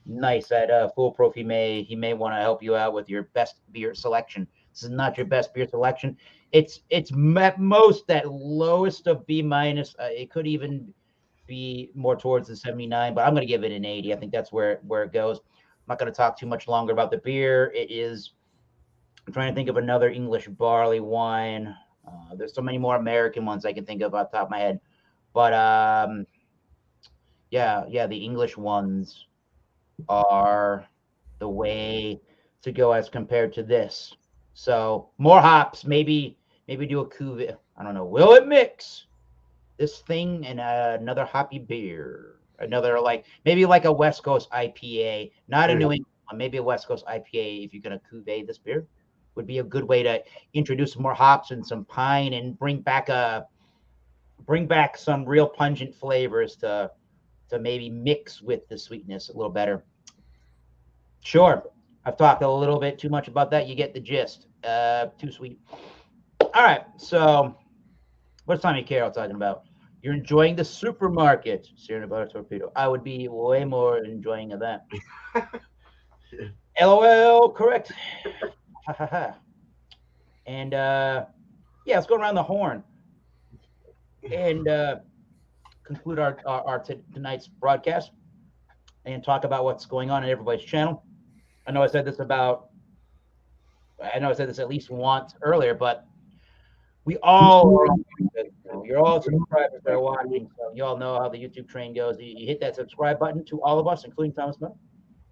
nice at Foolproof. He may want to help you out with your best beer selection. This is not your best beer selection. It's at most that lowest of B minus. It could even be more towards the 79, but I'm going to give it an 80. I think that's where it goes. I'm not going to talk too much longer about the beer. I'm trying to think of another English barley wine. There's so many more American ones I can think of off the top of my head, but yeah, the English ones are the way to go as compared to this. So more hops, maybe do a cuvee. I don't know. Will it mix this thing and another hoppy beer? Another maybe like a West Coast IPA, not a New England one, maybe a West Coast IPA. If you're gonna cuvee this beer, would be a good way to introduce some more hops and some pine and bring back some real pungent flavors to maybe mix with the sweetness a little better. Sure, I've talked a little bit too much about that. You get the gist. Too sweet. All right, so what's Tommy Carroll talking about? You're enjoying the supermarket, Sierra Nevada Torpedo. I would be way more enjoying of that. LOL, correct. And let's go around the horn and conclude our tonight's broadcast and talk about what's going on in everybody's channel. I know I said this at least once earlier, but you're all subscribers that are watching, so you all know how the YouTube train goes. You hit that subscribe button to all of us, including Thomas Miller,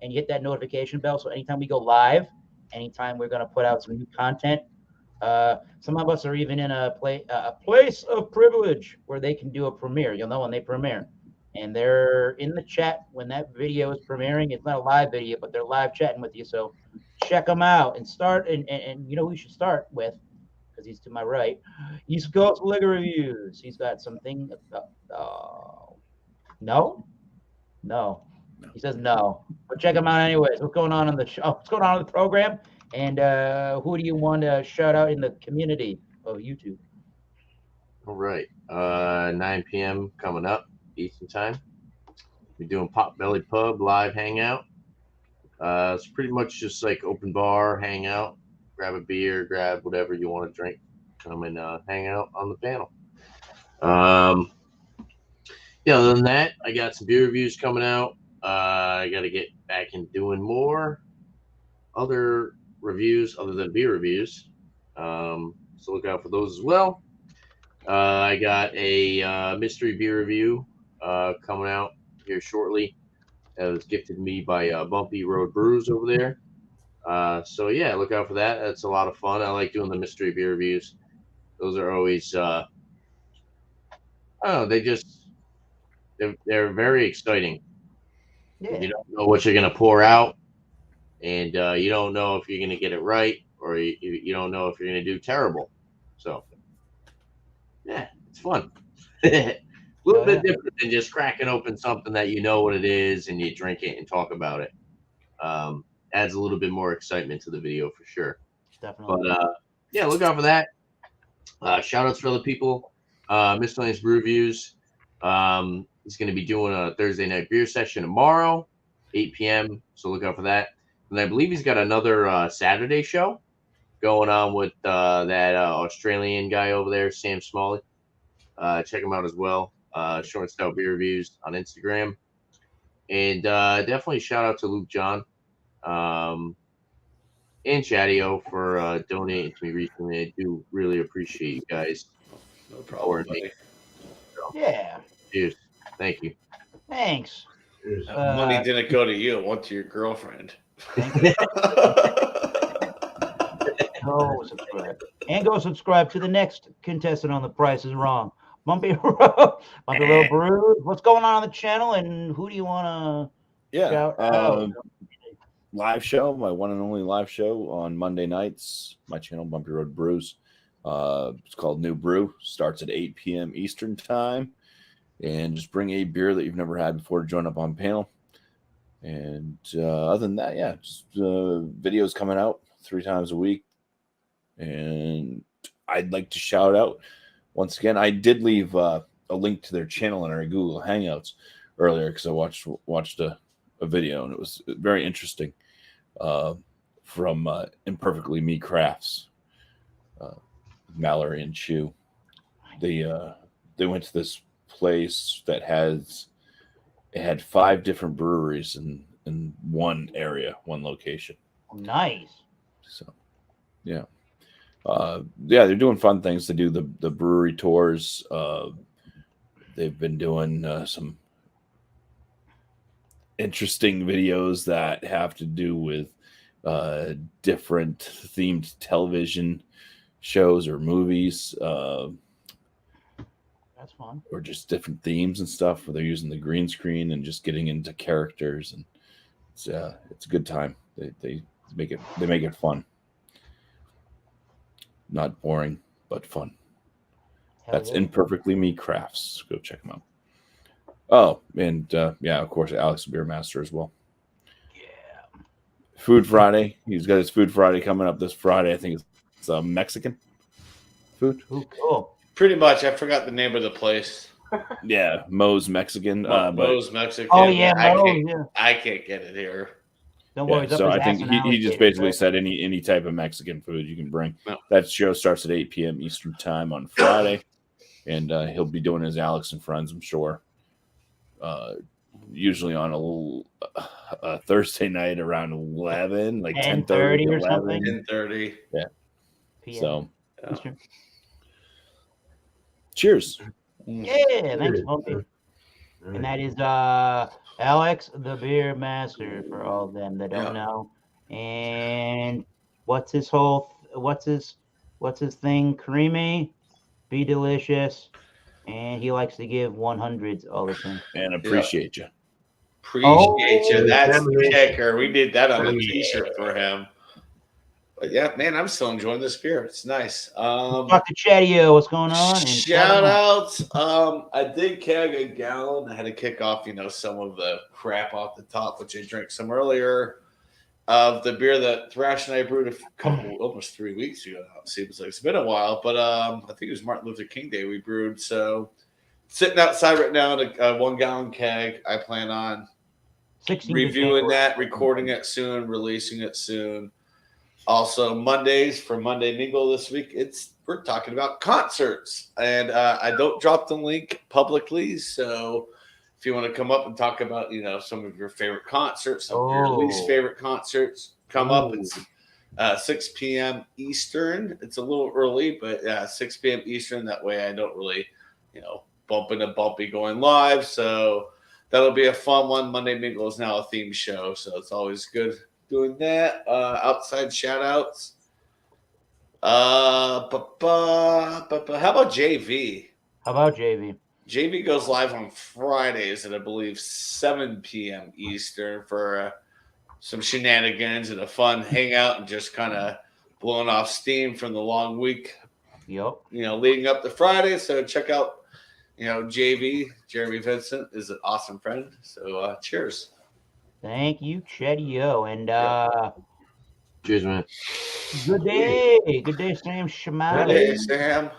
and you hit that notification bell. So anytime we go live, anytime we're going to put out some new content, some of us are even in a place of privilege where they can do a premiere. You'll know when they premiere. And they're in the chat when that video is premiering. It's not a live video, but they're live chatting with you. So check them out and start. And you know who we should start with, because he's to my right. East Coast Liquor Reviews. He's got something. No. He says no. But check him out anyways. What's going on the show? What's going on in the program? And who do you want to shout out in the community of YouTube? All right. 9 p.m. coming up. Eastern time. We're doing Potbelly Pub live hangout. It's pretty much just like open bar hangout. Grab a beer, grab whatever you want to drink. Come and hang out on the panel. Other than that, I got some beer reviews coming out. I got to get back in doing more other reviews other than beer reviews. So look out for those as well. I got a mystery beer review coming out here shortly. That was gifted me by Bumpy Road Brews over there. So yeah, look out for that. That's a lot of fun. I like doing the mystery beer reviews. Those are always, they're very exciting. Yeah. You don't know what you're going to pour out, and you don't know if you're going to get it right, or you don't know if you're going to do terrible. So yeah, it's fun. A little bit different than just cracking open something that you know what it is and you drink it and talk about it. Adds a little bit more excitement to the video for sure. Definitely. But look out for that. Shout outs for other people. Miscellaneous Brew Reviews. He's going to be doing a Thursday night beer session tomorrow, 8 p.m. So look out for that. And I believe he's got another Saturday show going on with that Australian guy over there, Sam Smalley. Check him out as well. Short and Stout Beer Reviews on Instagram. And definitely shout out to Luke John and Chatio for donating to me recently. I do really appreciate you guys. No problem, buddy. Yeah. Cheers. Thank you. Thanks. Money didn't go to you. It went to your girlfriend. Go subscribe. And go subscribe to the next contestant on The Price is Wrong. Bumpy Road Brews. What's going on the channel, and who do you want to Yeah. shout out? Live show, my one and only live show on Monday nights. My channel, Bumpy Road Brews. It's called New Brew. Starts at 8 p.m. Eastern time. And just bring a beer that you've never had before to join up on panel. And other than that, yeah, just videos coming out 3 times a week. And I'd like to shout out once again. I did leave a link to their channel in our Google Hangouts earlier because I watched a video, and it was very interesting from Imperfectly Me Crafts, Mallory and Chu. They went to this place that had 5 different breweries in one area, one location. Nice. So, yeah. They're doing fun things. They do the brewery tours. They've been doing some interesting videos that have to do with different themed television shows or movies. That's fun. Or just different themes and stuff where they're using the green screen and just getting into characters, and it's a good time. They make it fun. Not boring, but fun. That's Imperfectly Me Crafts. Go check them out. Oh, and of course, Alex the Beer Master as well. Yeah. Food Friday. He's got his Food Friday coming up this Friday. I think it's Mexican food. Ooh, cool. Pretty much. I forgot the name of the place. Yeah, Moe's Mexican. Moe's Mexican. Oh yeah, I can't get it here. Don't worry. So I think he just basically said any type of Mexican food you can bring. No. That show starts at 8 p.m. Eastern time on Friday, and he'll be doing his Alex and Friends, I'm sure. Usually on a little Thursday night around 11, like 10:30 or something. 10:30. Yeah. PM. So, Yeah. cheers. Yeah, thanks, Bumpy. And that is Alex the Beer Master for all of them that don't know. And what's his thing? Creamy, be delicious, and he likes to give 100s all the time. And appreciate you. Appreciate you. That's the kicker. We did that on a t-shirt for him. But yeah, man, I'm still enjoying this beer. It's nice. Dr. Chatio, what's going on? And shout outs. I did keg a gallon. I had to kick off, some of the crap off the top, which I drank some earlier, of the beer that Thrash and I brewed almost 3 weeks ago. It seems like it's been a while, but I think it was Martin Luther King Day we brewed. So sitting outside right now in a 1 gallon keg. I plan on reviewing that, recording it soon, releasing it soon. Also, Mondays for Monday Mingle this week, we're talking about concerts, and I don't drop the link publicly. So if you want to come up and talk about some of your favorite concerts, some of your least favorite concerts, come up. It's 6 p.m. Eastern. It's a little early, but 6 p.m. Eastern. That way, I don't really bump into Bumpy going live. So that'll be a fun one. Monday Mingle is now a theme show, so it's always good doing that. Outside shout outs. How about JV? JV goes live on Fridays at I believe 7 p.m. Eastern for some shenanigans and a fun hangout and just kind of blowing off steam from the long week. Yep. Leading up to Friday. So check out JV. Jeremy Vincent is an awesome friend. So cheers. Thank you, Chetio. And cheers, man. Good day, Sam Shimada. Good day, Sam.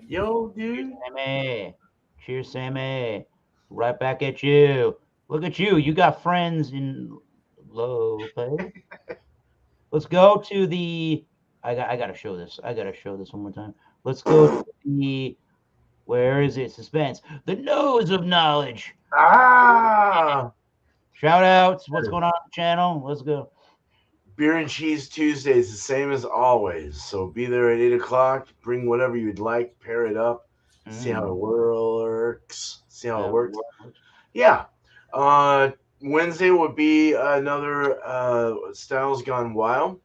Yo, dude. Sammy. Cheers, Sammy. Right back at you. Look at you. You got friends in low pay. Let's go to the. I gotta show this. I gotta show this one more time. Let's go to the. Where is it? Suspense. The nose of knowledge. Shout outs. What's going on the channel? Let's go. Beer and Cheese Tuesdays, the same as always. So be there at 8 o'clock. Bring whatever you'd like. Pair it up. See how it works. Yeah. Wednesday will be another Styles Gone Wild.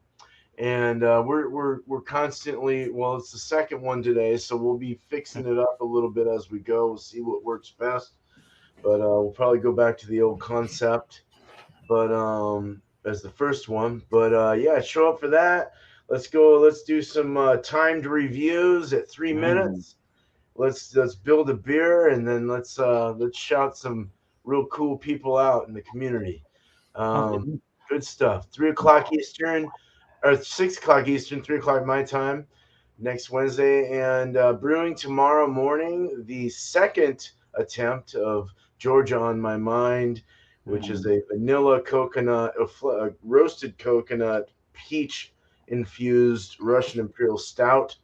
And we're constantly, well, it's the second one today, so we'll be fixing it up a little bit as we go. We'll see what works best, but we'll probably go back to the old concept, but as the first one. But yeah, show up for that. Let's go. Let's do some timed reviews at 3 minutes. Let's build a beer, and then let's shout some real cool people out in the community. Good stuff. 3 o'clock Eastern, or 6 o'clock Eastern, 3 o'clock my time next Wednesday, and brewing tomorrow morning. The second attempt of Georgia on My Mind, which is a vanilla coconut, a roasted coconut peach infused Russian Imperial Stout.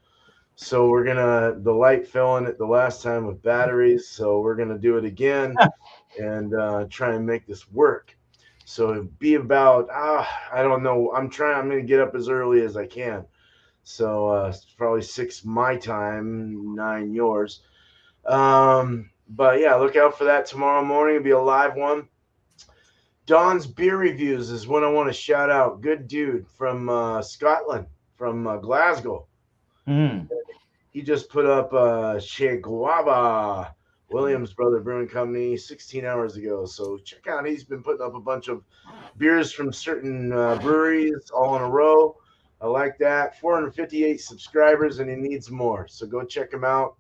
So we're the light fell in it the last time with batteries, so we're gonna do it again and try and make this work. So it'd be about I don't know. I'm gonna get up as early as I can. So it's probably 6 my time, 9 yours. But yeah, look out for that tomorrow morning. It'll be a live one. Don's Beer Reviews is one I want to shout out. Good dude from Scotland, from Glasgow. He just put up Che Guava, Williams Brother Brewing Company, 16 hours ago. So check out. He's been putting up a bunch of beers from certain breweries all in a row. I like that. 458 subscribers, and he needs more. So go check him out.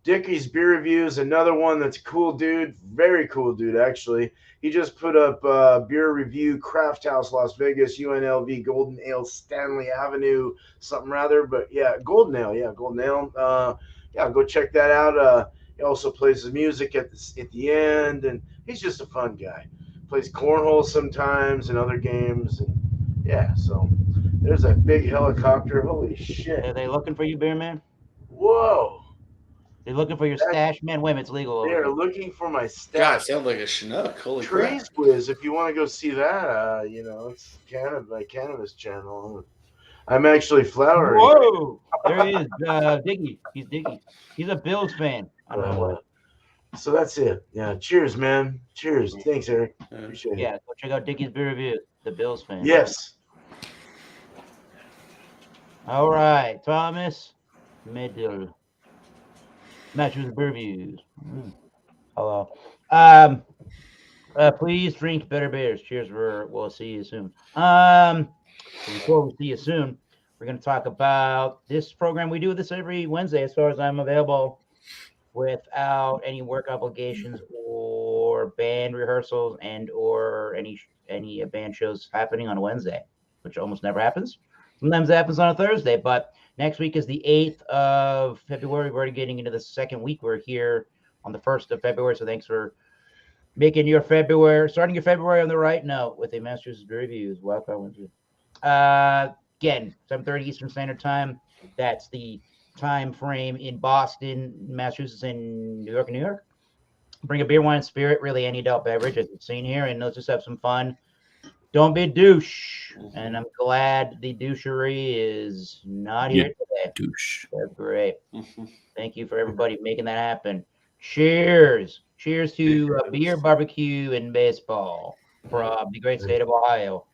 Dickie's Beer Reviews, another one that's a cool dude. Very cool dude, actually. He just put up beer review, Craft House, Las Vegas, UNLV, Golden Ale, Stanley Avenue, something rather. But yeah, Golden Ale. Yeah, Golden Ale. Yeah, go check that out. He also plays the music at the end, and he's just a fun guy. Plays cornhole sometimes and other games. And yeah, so there's a big helicopter. Holy shit. Are they looking for you, Beer Man? Whoa. They're looking for your stash, man. Wait, it's legal. They are looking for my God, stash. sounds like a Chinook. Holy crap. Trees Quiz, if you want to go see that, it's my cannabis channel. I'm actually flowering. Whoa! There he is, Diggy. He's Diggy. He's a Bills fan. I don't know what. So that's it. Yeah. Cheers, man. Cheers. Thanks, Eric. Appreciate it. Yeah, go check out Dickie's Beer Review, the Bills fan. Yes. All right, Thomas Middle. Massachusetts Beer Reviews. Hello. Please drink better beers. Cheers. We'll see you soon. Before we see you soon, we're going to talk about this program. We do this every Wednesday, as far as I'm available, without any work obligations or band rehearsals and or any band shows happening on a Wednesday, which almost never happens. Sometimes it happens on a Thursday, but next week is the 8th of February. We're already getting into the second week. We're here on the 1st of February, so thanks for starting your February on the right note with a Massachusetts Beer Reviews. Welcome. Again, 7:30 Eastern Standard Time. That's the time frame in Boston, Massachusetts, and New York. Bring a beer, wine, and spirit, really any adult beverage, as you've seen here, and let's just have some fun. Don't be a douche. And I'm glad the douchery is not here today. Douche. That's great. Thank you for everybody making that happen. Cheers. Cheers to beer, barbecue, and baseball from the great state of Ohio.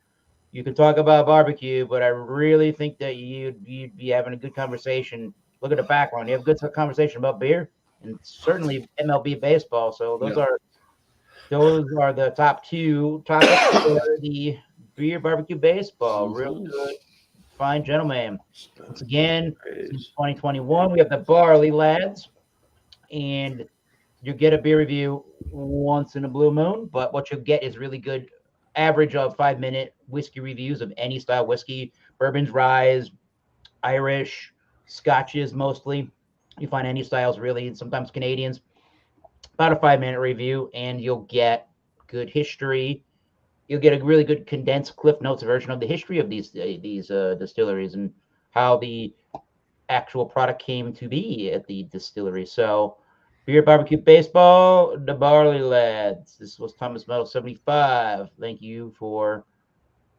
You can talk about barbecue, but I really think that you'd be having a good conversation. Look at the background. You have a good conversation about beer and certainly MLB baseball. So those are the top two topics for the beer, barbecue, baseball. Real good, fine gentlemen. Once again, since 2021, we have the Barley Lads, and you get a beer review once in a blue moon, but what you'll get is really good average of 5-minute whiskey reviews of any style whiskey, bourbons, ryes, Irish, scotches mostly. You find any styles really, sometimes Canadians. About a 5-minute review, and you'll get good history. You'll get a really good condensed Cliff Notes version of the history of these distilleries and how the actual product came to be at the distillery. So, beer, barbecue, baseball, the Barley Lads. This was Thomas Metal 75. Thank you for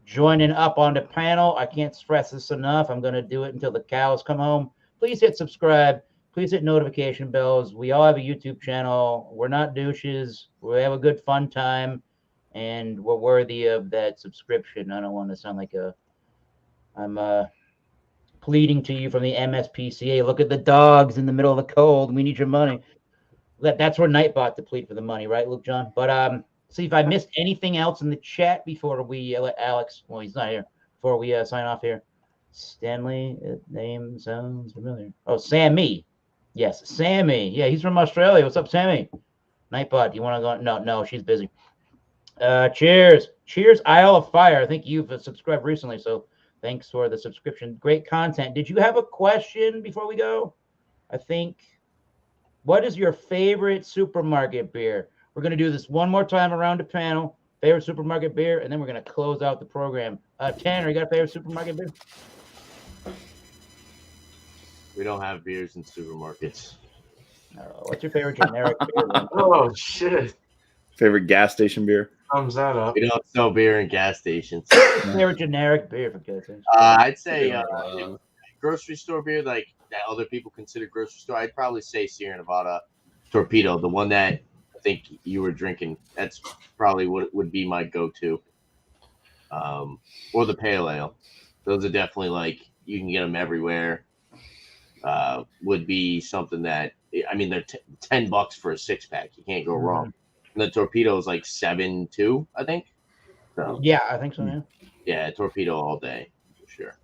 joining up on the panel. I can't stress this enough. I'm going to do it until the cows come home. Please hit subscribe. Please hit notification bells. We all have a YouTube channel. We're not douches. We have a good fun time, and we're worthy of that subscription. I don't want to sound like a I'm pleading to you from the MSPCA. Look at the dogs in the middle of the cold. We need your money. That's where Nightbot to plead for the money, right, Luke John? But see if I missed anything else in the chat before we let Alex. Well, he's not here. Before we sign off here, Stanley name sounds familiar. Oh, Sammy. Yes, Sammy. Yeah, he's from Australia. What's up, Sammy? Nightbot, do you want to go? No, she's busy. Cheers, Isle of Fire. I think you've subscribed recently, so thanks for the subscription. Great content. Did you have a question before we go? I think. What is your favorite supermarket beer? We're going to do this one more time around the panel. Favorite supermarket beer, and then we're going to close out the program. Tanner, you got a favorite supermarket beer? We don't have beers in supermarkets. What's your favorite generic beer? Oh, shit. Favorite gas station beer? Thumbs that up. We don't sell beer in gas stations. Favorite generic beer, for God's sake. I'd say grocery store beer, like that other people consider grocery store. I'd probably say Sierra Nevada Torpedo, the one that I think you were drinking. That's probably what would be my go-to. Or the Pale Ale. Those are definitely like you can get them everywhere. Would be something that I mean they're $10 for a 6-pack. You can't go wrong. And the Torpedo is like 7.2, I think. So yeah, I think so. Yeah. Yeah, Torpedo all day for sure.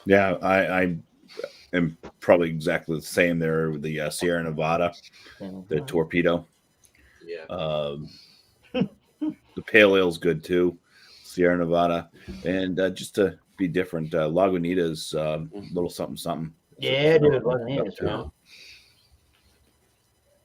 Yeah, I am probably exactly the same there with the Sierra Nevada, the Torpedo. Yeah. The Pale Ale's good too, Sierra Nevada, and just to be different, Lagunitas, little something. Yeah, dude, Lagunitas. Yeah.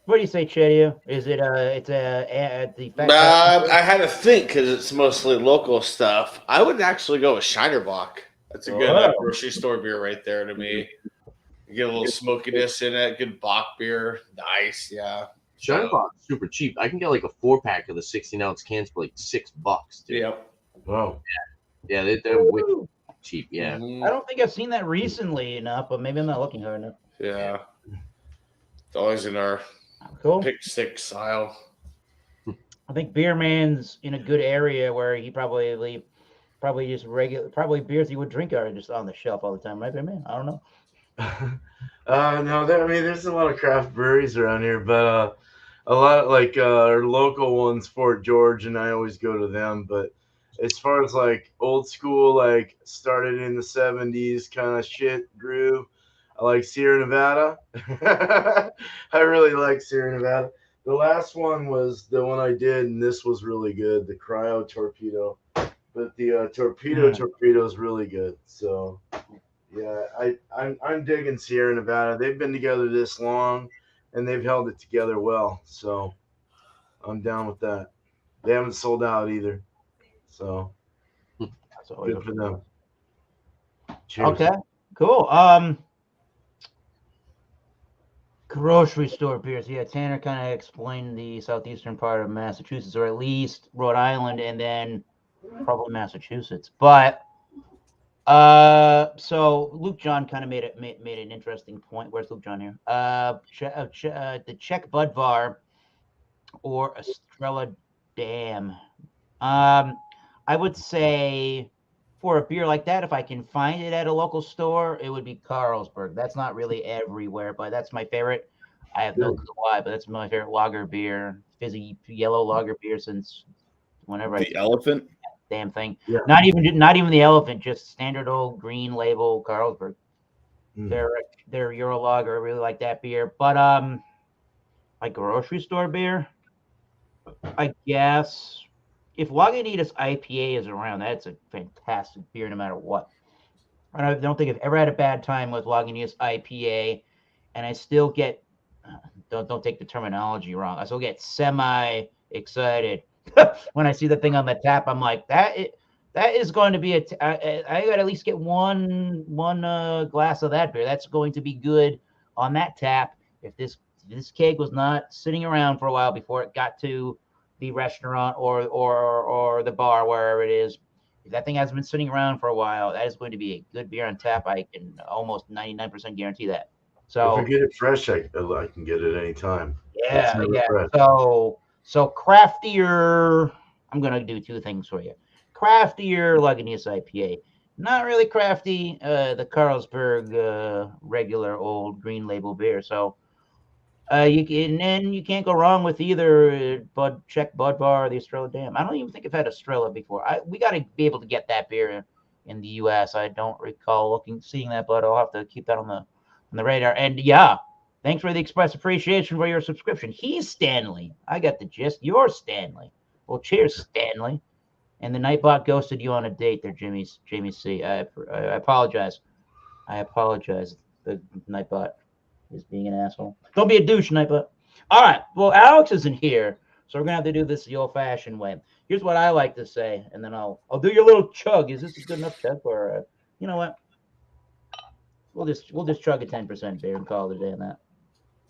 What do you say, Chedio? Is it it's at the I had to think because it's mostly local stuff. I would actually go with Shinerbach. That's a good grocery store beer right there to me. You get a little smokiness in it. Good Bach beer. Nice, yeah. Shinerbach is super cheap. I can get like a 4-pack of the 16-ounce cans for like $6. Dude. Yep. Wow. Yeah, they're way cheap. Yeah. Mm-hmm. I don't think I've seen that recently enough, but maybe I'm not looking hard enough. Yeah. It's always in our Cool. pick 6 aisle. I think Beer Man's in a good area where he probably just probably beers he would drink are just on the shelf all the time, right, Beer Man? I don't know. No, there's a lot of craft breweries around here, but a lot like our local ones, Fort George, and I always go to them. But as far as like old school, like started in the 70s kind of shit groove, I like Sierra Nevada. I really like Sierra Nevada. The last one was the one I did, and this was really good, the Cryo Torpedo. But the Torpedo is really good. So, yeah, I'm digging Sierra Nevada. They've been together this long, and they've held it together well. So, I'm down with that. They haven't sold out either. So, That's always good for them. Cheers. Okay, cool. Grocery store beers. Yeah, Tanner kind of explained the southeastern part of Massachusetts, or at least Rhode Island, and then probably Massachusetts. But so Luke John kind of made an interesting point. Where's Luke John here? The Czech Budvar or Estrella Dam. I would say for a beer like that, if I can find it at a local store, it would be Carlsberg. That's not really everywhere, but that's my favorite. I have no clue why, but that's my favorite lager beer, fizzy yellow lager beer since whenever The Elephant. Damn thing. Yeah. Not even the Elephant, just standard old green label Carlsberg. Their Euro lager, I really like that beer. But like grocery store beer, I guess. If Lagunitas IPA is around, that's a fantastic beer no matter what. I don't think I've ever had a bad time with Lagunitas IPA, and I still get don't take the terminology wrong. I still get semi-excited when I see the thing on the tap. I'm like, that is going to be I got to at least get one glass of that beer. That's going to be good on that tap. If this keg was not sitting around for a while before it got to the restaurant or the bar, wherever it is, if that thing hasn't been sitting around for a while, that is going to be a good beer on tap. I can almost 99% guarantee that. So if I get it fresh, I can get it anytime. Yeah. So craftier. I'm gonna do two things for you. craftier Lagunitas IPA. Not really crafty, the Carlsberg regular old green label beer. So you can't go wrong with either Czech Bud Bar or the Estrella Dam. I don't even think I've had Estrella before. We got to be able to get that beer in the U.S. I don't recall seeing that, but I'll have to keep that on the radar. And yeah, thanks for the express appreciation for your subscription. He's Stanley. I got the gist. You're Stanley. Well, cheers, Stanley. And the Nightbot ghosted you on a date there, Jamie C. I apologize. I apologize. The Nightbot is being an asshole. Don't be a douche, Nightbot. All right. Well, Alex isn't here, so we're gonna have to do this the old-fashioned way. Here's what I like to say, and then I'll do your little chug. Is this a good enough chug, or you know what? We'll just chug a 10% beer and call it a day on that.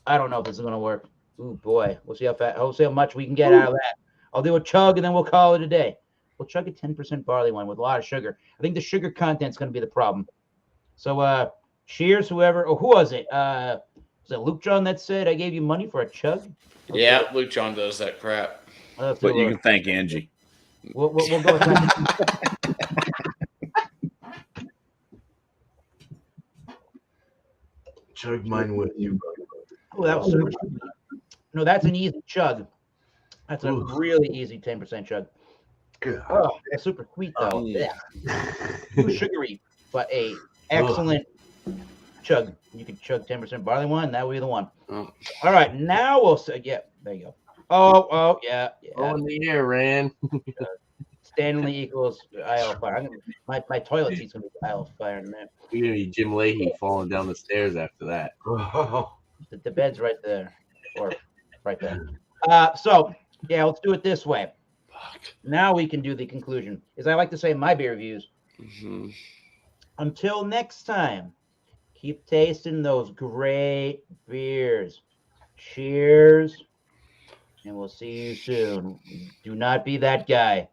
I don't know if this is gonna work. Ooh boy, we'll see how much we can get out of that. I'll do a chug and then we'll call it a day. We'll chug a 10% barley wine with a lot of sugar. I think the sugar content's going to be the problem. So, cheers, whoever. Oh, who was it? Was it Luke John that said I gave you money for a chug? Okay. Yeah, Luke John does that crap. But you can thank Angie. We'll go with that. Chug mine with you. Oh, that was super. No, that's an easy chug. That's a really easy 10% chug. Good. Oh, that's super sweet though. Yeah. Too sugary, but a excellent chug. You can chug 10% barley wine. That would be the one. Oh. All right, now we'll say, yeah, there you go. Oh, yeah. Oh, in the air, Rand. Stanley equals Isle of Fire. My toilet seat's gonna be Isle of Fire in a minute. You're gonna be Jim Leahy falling down the stairs after that. The bed's right there, or right there. So yeah, let's do it this way. Now we can do the conclusion. As I like to say in my beer reviews, until next time, keep tasting those great beers. Cheers, and we'll see you soon. Do not be that guy.